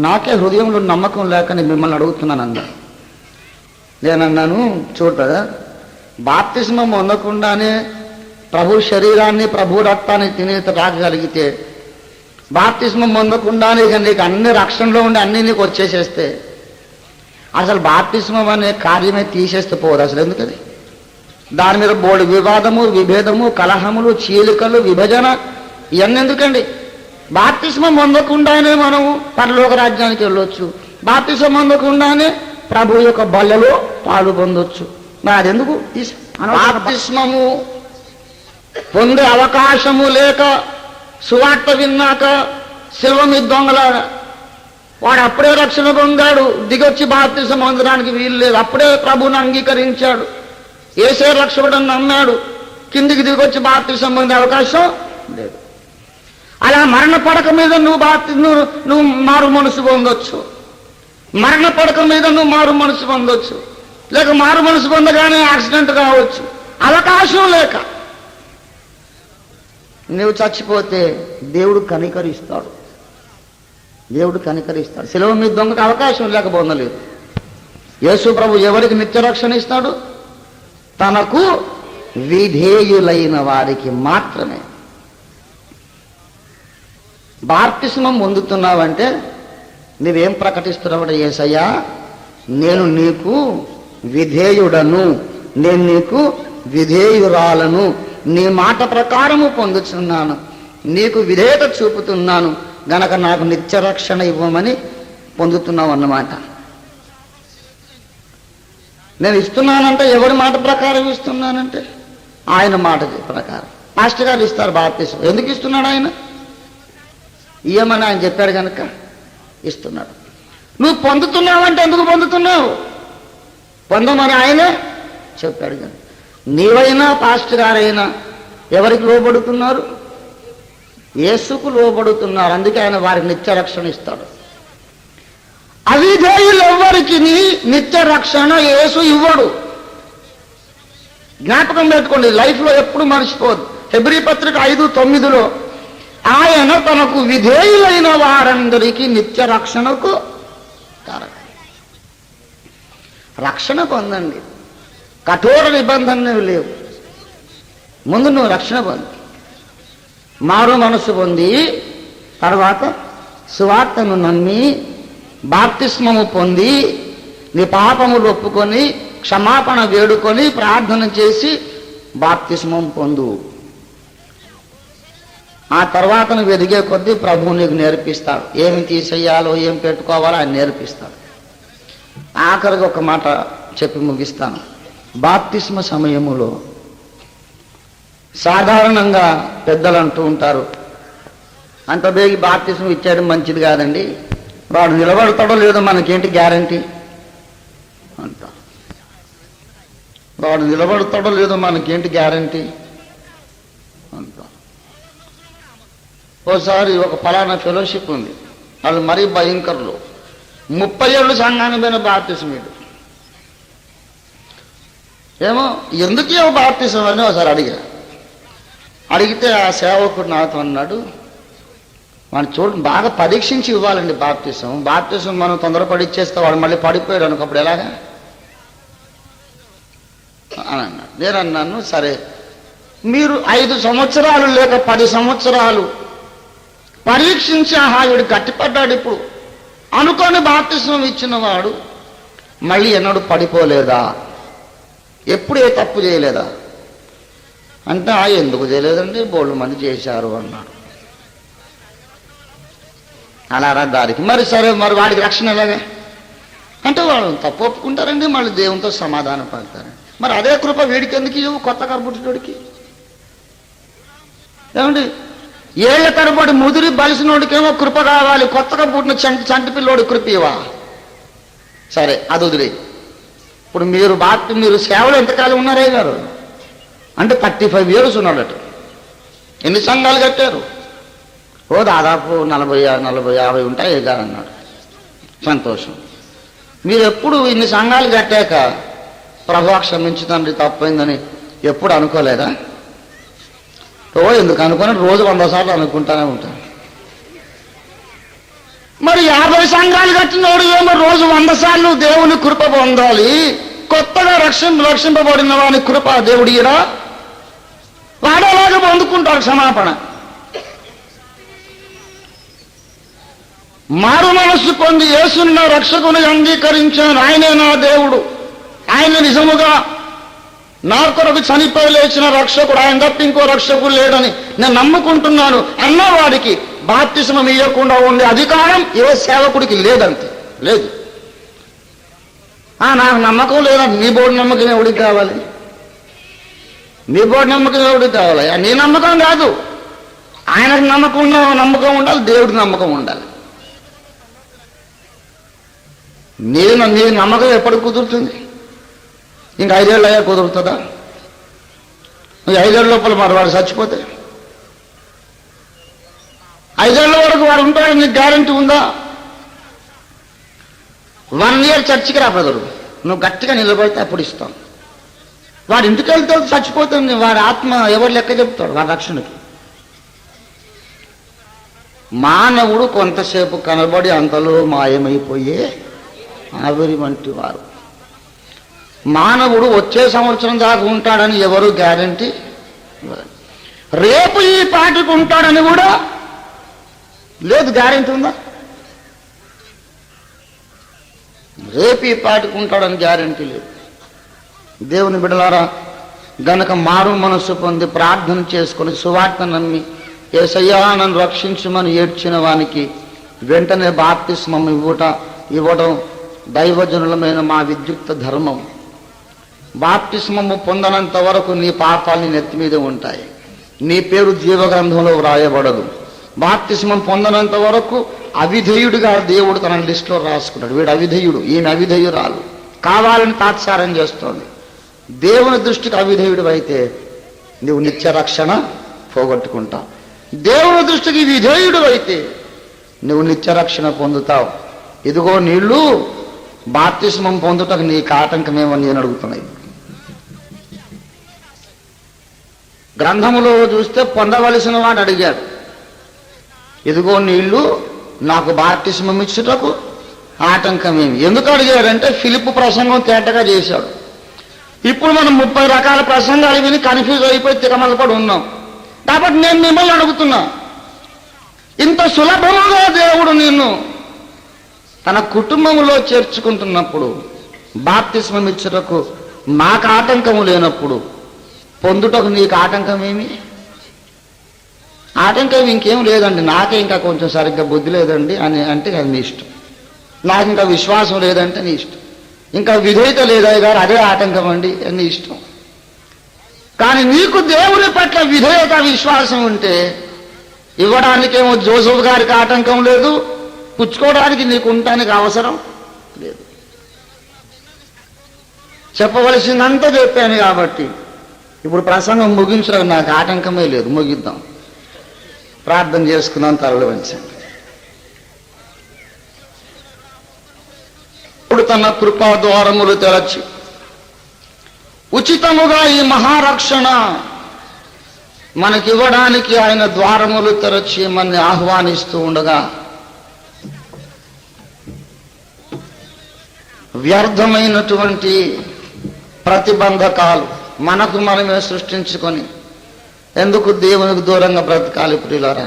నాకే హృదయంలో నమ్మకం లేక నేను మిమ్మల్ని అడుగుతున్నాను అన్నాడు. నేనన్నాను, చూడు బ్రదర్, బాప్తిస్మం పొందకుండానే ప్రభు శరీరాన్ని ప్రభు రక్తాన్ని తినే రాగలిగితే, బాప్తిస్మం పొందకుండానే ఇక నీకు అన్ని రక్షణలో ఉండి అన్ని నీకు వచ్చేసేస్తే అసలు బాప్తిస్మం అనే కార్యమే తీసేస్తే పోదు. అసలు ఎందుకది? దాని మీద బోడి వివాదము, విభేదము, కలహములు, చీలికలు, విభజన ఇవన్నీ ఎందుకండి? బాప్తిస్మం పొందకుండానే మనం పరలోక రాజ్యానికి వెళ్ళొచ్చు, బాప్తిస్మం పొందకుండానే ప్రభు యొక్క బల్లలో పాలు పొందొచ్చు. మరి అదెందుకు బాప్తిస్మము పొందే అవకాశము లేక సువార్త విన్నాక శిలువ మీద దొంగలాగా వాడు అప్పుడే రక్షణ పొందాడు, దిగొచ్చి బాప్తిస్మం పొందడానికి వీలు లేదు. అప్పుడే ప్రభువుని అంగీకరించాడు, యేసే రక్షకుడని నమ్మాడు, కిందికి దిగొచ్చి బాప్తిస్మం పొందే అవకాశం లేదు. అలా మరణ పడక మీద నువ్వు మారు మనసు పొందొచ్చు, మరణ పడక మీద నువ్వు మారు మనసు పొందొచ్చు, లేక మారు మనసు పొందగానే యాక్సిడెంట్ కావచ్చు. అవకాశం లేక నువ్వు చచ్చిపోతే దేవుడు కనికరిస్తాడు, దేవుడు కనికరిస్తాడు. శిలువ మీద దొంగకు అవకాశం లేక పొందలేదు. యేసు ప్రభు ఎవరికి నిత్య రక్షణ ఇస్తాడు? తనకు విధేయులైన వారికి మాత్రమే. బాప్తిస్మం పొందుతున్నావంటే నువ్వేం ప్రకటిస్తున్నావు? యేసయ్యా, నేను నీకు విధేయుడను, నేను నీకు విధేయురాలను, నీ మాట ప్రకారము పొందుతున్నాను, నీకు విధేయత చూపుతున్నాను గనక నాకు నిత్య రక్షణ ఇవ్వమని పొందుతున్నావు అన్నమాట. నేను ఇస్తున్నానంటే ఎవరి మాట ప్రకారం ఇస్తున్నానంటే ఆయన మాట ప్రకారం. పాస్టర్ గారు ఇస్తారు బాప్తిస్మం. ఎందుకు ఇస్తున్నాడు ఆయన? ఇయ్యమని ఆయన చెప్పాడు కనుక ఇస్తున్నాడు. నువ్వు పొందుతున్నావంటే ఎందుకు పొందుతున్నావు? పొందమని ఆయనే చెప్పాడు కనుక. నీవైనా పాస్టర్ గారైనా ఎవరికి లోబడుతున్నారు? యేసుకు లోబడుతున్నారు. అందుకే ఆయన వారికి నిత్య రక్షణ ఇస్తాడు. అవిధేయులు ఎవ్వరికి నిత్య రక్షణ యేసు ఇవ్వడు. జ్ఞాపకం పెట్టుకోండి, లైఫ్లో ఎప్పుడు మర్చిపోదు. హెబ్రీ పత్రిక 5:9 ఆయన తనకు విధేయులైన వారందరికీ నిత్య రక్షణకు కారణం. రక్షణ పొందండి, కఠోర నిబంధనలు లేవు. ముందు నువ్వు రక్షణ పొంది, మారు మనసు పొంది, తర్వాత సువార్తను నమ్మి బాప్తిస్మము పొంది నీ పాపములు ఒప్పుకొని క్షమాపణ వేడుకొని ప్రార్థన చేసి బాప్తిస్మం పొందు. ఆ తర్వాత నువ్వు ఎదిగే కొద్దీ ప్రభువు నీకు నేర్పిస్తాడు, ఏమి తీసేయాలో ఏం పెట్టుకోవాలో ఆయన నేర్పిస్తాడు. ఆఖరికి ఒక మాట చెప్పి ముగిస్తాను. బాప్తిస్మ సమయములో సాధారణంగా పెద్దలు అంటూ ఉంటారు, అంత బేగి బాప్తిస్మం ఇచ్చేయడం మంచిది కాదండి, వాడు నిలబడతాడో లేదో మనకేంటి గ్యారంటీ అంట. వాడు నిలబడతాడో లేదో మనకేంటి గ్యారంటీ అంట. ఓసారి ఒక ఫలానా ఫెలోషిప్ ఉంది, వాళ్ళు మరీ భయంకరులు, 30 ఏళ్ళు సంఘానికి పోయిన బాప్తిస్మీడు. ఏమో ఎందుకు ఏమో బాప్తిస్మం అని ఒకసారి అడిగితే ఆ సేవకుడు నాతో అన్నాడు, వాడిని చూడండి బాగా పరీక్షించి ఇవ్వాలండి బాప్తిస్మం. బాప్తిస్మం మనం తొందరపడి ఇచ్చేస్తే వాడు మళ్ళీ పడిపోయాడు అనుకప్పుడు ఎలాగా అని అన్నాడు. నేను అన్నాను, సరే మీరు 5 సంవత్సరాలు లేక 10 సంవత్సరాలు పరీక్షించి ఆహా వీడు గట్టిపడ్డాడు ఇప్పుడు అనుకొని బాప్తిస్మం ఇచ్చిన వాడు మళ్ళీ ఎన్నడూ పడిపోలేదా? ఎప్పుడు ఏ తప్పు చేయలేదా అంటే ఎందుకు చేయలేదండి, బోళ్ళు మంది చేశారు అన్నాడు. అలా దానికి మరి సరే మరి వాడికి రక్షణ ఎలాగే అంటే వాడు తప్పు ఒప్పుకుంటారండి, మళ్ళీ దేవునితో సమాధానం పడతారు. మరి అదే కృప వీడికి ఎందుకు ఇవ్వు? కొత్తగా పుట్టినోడికి ఏమండి, ఏళ్ల తరబడి ముదిరి బలిసినోడికేమో కృప కావాలి, కొత్తగా పుట్టిన చంటి పిల్లోడి కృప ఇవా? సరే, అది వదిలే. ఇప్పుడు మీరు సేవలు ఎంతకాలం ఉన్నారే గారు? అంటే 35 years ఉన్నాడట. ఎన్ని సంఘాలు కట్టారు? ఓ దాదాపు 40-50 ఉంటాయి గారు అన్నాడు. సంతోషం. మీరు ఎప్పుడు ఇన్ని సంఘాలు కట్టాక ప్రభు క్షమించుతండి తప్పైందని ఎప్పుడు అనుకోలేదా? ఎందుకు అనుకుని రోజు 100 సార్లు అనుకుంటానే ఉంటాను. మరి 50 సంఘాలు కట్టినోడు ఏమో రోజు 100 సార్లు దేవుని కృప పొందాలి. కొత్తగా రక్షింపబడిన వాని కృప దేవుడు ఇరా? వాడేలాగా పొందుకుంటాడు క్షమాపణ. మారు మనస్సు పొంది యేసున్న రక్షకుని అంగీకరించాను, ఆయనే నా దేవుడు, ఆయన నిజముగా నా కొరకు చనిపోయి లేచిన రక్షకుడు, ఆయన తప్ప ఇంకో రక్షకుడు లేడని నేను నమ్ముకుంటున్నాను అన్నవాడికి బాప్తిస్మం ఇవ్వకుండా ఉండే అధికారం ఏ సేవకుడికి లేదంతే. లేదు. నాకు నమ్మకం లేదంటే నీ బోర్డు నమ్మకం ఎవడికి కావాలి? నీ బోర్డు నమ్మకం ఎవడికి కావాలి? నీ నమ్మకం కాదు, ఆయనకు నమ్మకం ఉండాలి, దేవుడికి నమ్మకం ఉండాలి. నీ నమ్మకం ఎప్పుడు కుదురుతుంది? ఇంక 5 ఏళ్ళు అయ్యా కుదురుతుందా? 5 ఏళ్ళ లోపల మరి వాడు చచ్చిపోతే 5 ఏళ్ళ వరకు వాడు ఉంటాడు, నీకు గ్యారంటీ ఉందా? 1 year చర్చికి రా బ్రదరు, నువ్వు గట్టిగా నిలబడితే అప్పుడు ఇస్తాం. వాడు ఇంటికి వెళ్తే చచ్చిపోతుంది, వాడి ఆత్మ ఎవరు లెక్క చెప్తాడు వాడి రక్షణకి? మానవుడు కొంతసేపు కనబడి అంతలో మాయమైపోయే ఆవిరి వంటి వారు. మానవుడు వచ్చే సంవత్సరం దాకా ఉంటాడని ఎవరు గ్యారంటీ? రేపు ఈ పాటికి ఉంటాడని కూడా లేదు, గ్యారంటీ ఉందా? రేపు ఈ పాటికి ఉంటాడని గ్యారంటీ లేదు. దేవుని బిడ్డలారా, గనక మారు మనస్సు పొంది ప్రార్థన చేసుకొని సువార్త నమ్మి యేసయ్యా నన్ను రక్షించమని ఏడ్చిన వానికి వెంటనే బాప్తిస్మం ఇవ్వడం దైవజనులమైన మా విద్యుక్త ధర్మం. బాప్తిస్మము పొందనంత వరకు నీ పాపాలని నెత్తి మీద ఉంటాయి, నీ పేరు జీవగ్రంథంలో వ్రాయబడదు. బాప్తిస్మం పొందనంత వరకు అవిధేయుడిగా దేవుడు తన లిస్టులో రాసుకున్నాడు. వీడు అవిధేయుడు, ఈమె అవిధేయురాలు, కావాలని తాత్సారం చేస్తోంది. దేవుని దృష్టికి అవిధేయుడు అయితే నువ్వు నిత్య రక్షణ పోగొట్టుకుంటావు. దేవుని దృష్టికి విధేయుడు అయితే నువ్వు నిత్య రక్షణ పొందుతావు. ఇదిగో నీళ్లు బాప్తిస్మం పొందుటకు నీకు ఆటంకమేమని నేను అడుగుతున్నాయి. గ్రంథములో చూస్తే పొందవలసిన వాడు అడిగాడు, ఇదిగో నీళ్లు నాకు బాప్తిస్మం ఇచ్చుటకు ఆటంకమేమి? ఎందుకు అడిగాడంటే ఫిలిప్పు ప్రసంగం తేటగా చేశాడు. ఇప్పుడు మనం 30 రకాల ప్రసంగాలు విని కన్ఫ్యూజ్ అయిపోయి తిరమలపడి ఉన్నాం. కాబట్టి నేను మిమ్మల్ని అడుగుతున్నా, ఇంత సులభముగా దేవుడు నిన్ను తన కుటుంబంలో చేర్చుకుంటున్నప్పుడు, బాప్తిస్మం ఇచ్చుటకు మాకు ఆటంకము లేనప్పుడు పొందుటకు నీకు ఆటంకం ఏమి? ఆటంకం ఇంకేం లేదండి, నాకే ఇంకా కొంచెం సరిగ్గా బుద్ధి లేదండి అని అంటే అది నీ ఇష్టం. నాకు ఇంకా విశ్వాసం లేదంటే నీ ఇష్టం. ఇంకా విధేయత లేదయ్య గారు, అదే ఆటంకం అండి అని నీ ఇష్టం. కానీ నీకు దేవుని పట్ల విధేయత విశ్వాసం ఉంటే ఇవ్వడానికేమో జోసెఫ్ గారికి ఆటంకం లేదు, పుచ్చుకోవడానికి నీకు ఉండటానికి అవసరం లేదు. చెప్పవలసిందంతా చెప్పాను కాబట్టి ఇప్పుడు ప్రసంగం ముగించడం నాకు ఆటంకమే లేదు. ముగిద్దాం, ప్రార్థన చేసుకున్నాం, తరలి వంచండి. ఇప్పుడు తన కృపా ద్వారములు తెరచి ఉచితముగా ఈ మహారక్షణ మనకివ్వడానికి ఆయన ద్వారములు తెరచి మనని ఆహ్వానిస్తూ ఉండగా వ్యర్థమైనటువంటి ప్రతిబంధకాలు మనకు మనమే సృష్టించుకొని ఎందుకు దేవునికి దూరంగా బ్రతకాలి ప్రియులారా?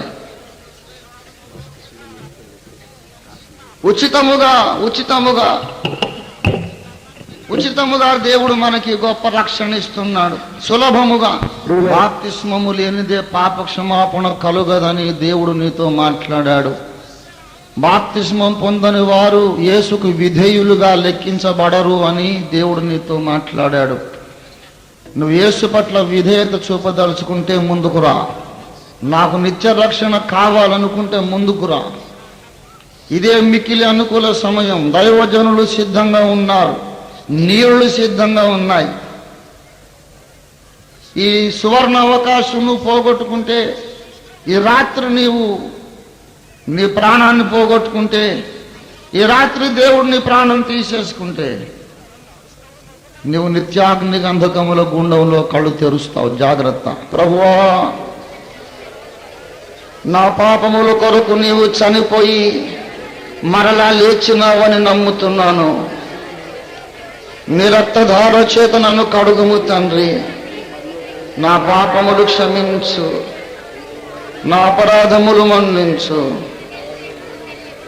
ఉచితముగా దేవుడు మనకి గొప్ప రక్షణ ఇస్తున్నాడు. సులభముగా బాప్తిస్మము లేనిదే పాప క్షమాపణ కలుగదని దేవుడు నీతో మాట్లాడాడు. బాప్తిస్మం పొందని వారు యేసుకు విధేయులుగా లెక్కించబడరు అని దేవుడు నీతో మాట్లాడాడు. నువ్వు యేసు పట్ల విధేయత చూపదలుచుకుంటే ముందుకు రా. నాకు నిత్య రక్షణ కావాలనుకుంటే ముందుకు రా. ఇదే మిక్కిలి అనుకూల సమయం. దైవజనులు సిద్ధంగా ఉన్నారు, నీళ్లు సిద్ధంగా ఉన్నాయి. ఈ సువర్ణ అవకాశం నువ్వు పోగొట్టుకుంటే, ఈ రాత్రి నీవు నీ ప్రాణాన్ని పోగొట్టుకుంటే, ఈ రాత్రి దేవుడు నీ ప్రాణం తీసేసుకుంటే, నువ్వు నిత్యాగ్ని గంధకముల గుండంలో కళ్ళు తెరుస్తావు. జాగ్రత్త. ప్రభువా, నా పాపముల కొరకు నీవు చనిపోయి మరలా లేచినావని నమ్ముతున్నాను. నీ రక్తధార చేత నన్ను కడుగుము తండ్రి. నా పాపములు క్షమించు, నా అపరాధములు మన్నించు.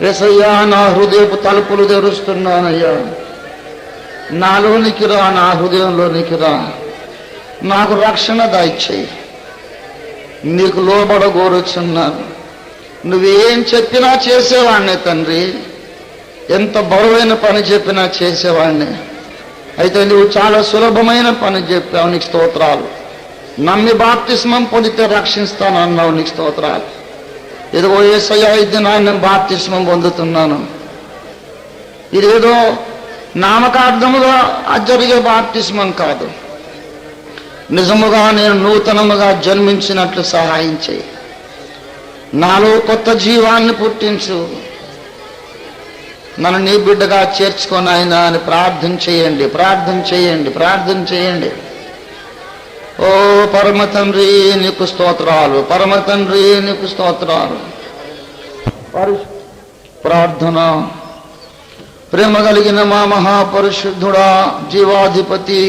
యేసయ్యా, నా హృదయపు తలుపులు తెరుస్తున్నానయ్యా. నాలోనికి రా, నా హృదయంలోనికి రా. నాకు రక్షణ దయచేయి. నీకు లోబడగోరుచున్నాను. నువ్వేం చెప్పినా చేసేవాడిని తండ్రి. ఎంత బరువైన పని చెప్పినా చేసేవాడిని. అయితే నువ్వు చాలా సులభమైన పని చెప్పావు. నీకు స్తోత్రాలు. నమ్మి బాప్తిస్మం పొందితే రక్షిస్తానన్నావు. నీకు స్తోత్రాలు. ఇదిగో యేసయ్యా, ఇది నేను బాప్తిస్మం పొందుతున్నాను. ఇదేదో నామకార్థముగా జరిగే బాప్తిస్మం కాదు. నిజముగా నేను నూతనముగా జన్మించినట్లు సహాయం చేయి. నాలో కొత్త జీవాన్ని పుట్టించు. నన్ను నీ బిడ్డగా చేర్చుకొని ఆయన అని ప్రార్థన చేయండి, ప్రార్థన చేయండి, ప్రార్థన చేయండి. ఓ పరమ తండ్రి, నీకు స్తోత్రాలు. పరమ తండ్రి, నీకు స్తోత్రాలు. ప్రార్థన. ప్రేమ కలిగిన మా మహాపరిశుద్ధుడా, జీవాధిపతి,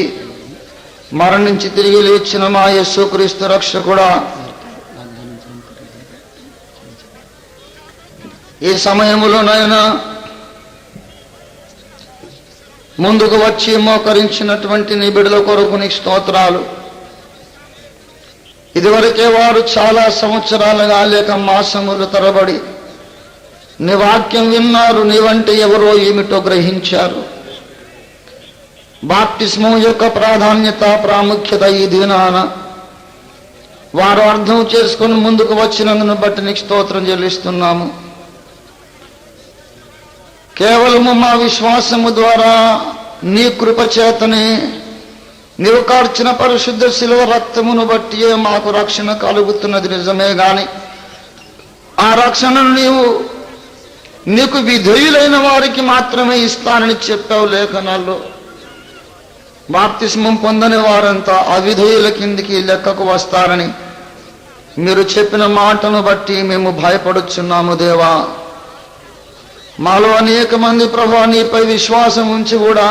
మరణించి తిరిగి లేచిన మా యేసుక్రీస్తు రక్షకుడా, ఈ సమయములోనైనా ముందుకు వచ్చి మోకరించినటువంటి నీ బిడ్డల కొరకు నీకు స్తోత్రాలు. ఇదివరకే వారు చాలా సంవత్సరాలుగా లేక మాసములు తరబడి నీ వాక్యం విన్నారు. నీవంటే ఎవరో ఏమిటో గ్రహించారు. బాప్తిస్మం యొక్క ప్రాధాన్యత, ప్రాముఖ్యత ఈ దినాన వారు అర్థం చేసుకుని ముందుకు వచ్చినందును బట్టి నీకు స్తోత్రం చెల్లిస్తున్నాము. కేవలము మా విశ్వాసము ద్వారా నీ కృప చేతనే నీవు కార్చిన పరిశుద్ధ శిలువ రక్తమును బట్టి మాకు రక్షణ కలుగుతున్నది నిజమే గాని, ఆ రక్షణను నీకు విధేయులైన వారికి మాత్రమే ఇస్తానని చెప్పావు లేఖనాల్లో. బాప్తిస్మం పొందని వారంతా అవిధేయుల కిందికి లెక్కకు వస్తారని మీరు చెప్పిన మాటను బట్టి మేము భయపడుచున్నాము దేవా. మాలో అనేక మంది ప్రభువా నీపై విశ్వాసం ఉంచి కూడా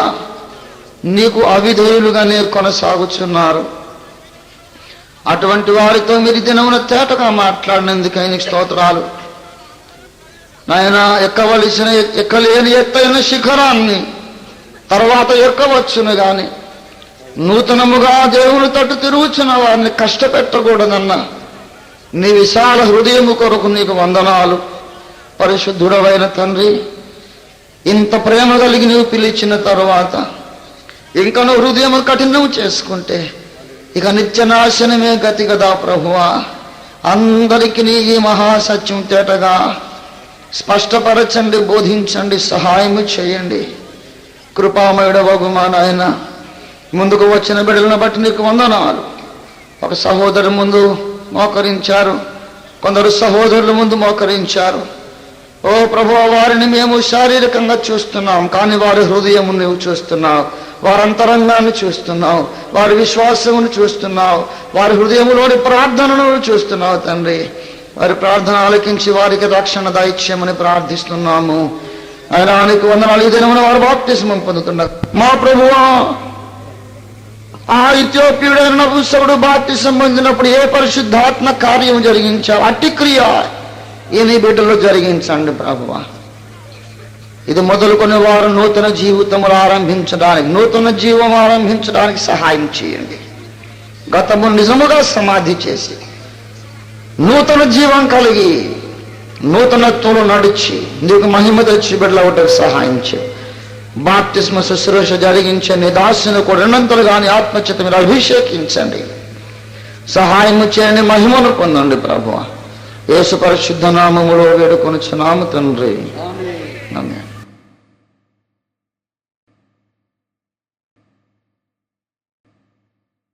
నీకు అవిధేయులుగానే కొనసాగుచున్నారు. అటువంటి వారితో మీరు దినమున తేటగా మాట్లాడినందుకై నీకు స్తోత్రాలు. నాయన, ఎక్కలేని ఎత్తైన శిఖరాన్ని తర్వాత ఎక్కవచ్చును గాని నూతనముగా దేవుని తట్టు తిరుగుచున్న వారిని కష్టపెట్టకూడదన్న నీ విశాల హృదయము కొరకు నీకు వందనాలు. పరిశుద్ధుడవైన తండ్రి, ఇంత ప్రేమ కలిగి నీవు పిలిచిన తరువాత ఇంకా నువ్వు హృదయం కఠినం చేసుకుంటే ఇక నిత్య నాశనమే గతి కదా ప్రభువా. అందరికీ నీ ఈ మహాసత్యం తేటగా స్పష్టపరచండి, బోధించండి, సహాయము చేయండి. కృపామయుడవగు మా నాయన, ముందుకు వచ్చిన బిడ్డలను బట్టి నీకు వందనాలు. ఒక సహోదరు ముందు మోకరించారు, కొందరు సహోదరుల ముందు మోకరించారు. ఓ ప్రభువా, వారిని మేము శారీరకంగా చూస్తున్నాం, కానీ వారి హృదయం నువ్వు చూస్తున్నావు, వారి అంతరంగాన్ని చూస్తున్నావు, వారి విశ్వాసమును చూస్తున్నావు, వారి హృదయంలోని ప్రార్థనను చూస్తున్నావు తండ్రి. వారి ప్రార్థన ఆలకించి వారికి రక్షణ దయచేయమని ప్రార్థిస్తున్నాము. ఆయనానికి వందనాలు. ఈ దినమున వారు బాప్తిస్మం పొందుతున్నారు. మా ప్రభువా, ఆ ఇథియోపియుడైన నపుంసకుడు బాప్తిస్మం పొందినప్పుడు ఏ పరిశుద్ధాత్మ కార్యం జరిగించావు, అట్టి క్రియ ఈ నీ బిడ్డలో జరిగించండి ప్రభువా. ఇది మొదలుకొని వారు నూతన జీవితములు ఆరంభించడానికి, నూతన జీవం ఆరంభించడానికి సహాయం చేయండి. గతము నిజముగా సమాధి చేసి నూతన జీవం కలిగి నూతనత్వంలో నడిచి నీకు మహిమ తెచ్చి బిడ్డలవటకు సహాయం చేయి. బాప్తిస్మ శుశ్రూష జరిగించే నీ దాసుని కూడా రెండంతలు కానీ ఆత్మచేత మీరు అభిషేకించండి. సహాయము చేయని మహిమను పొందండి ప్రభువా. యేసు పరిశుద్ధ నామములో వేడుకొనుచున్నాము తండ్రి.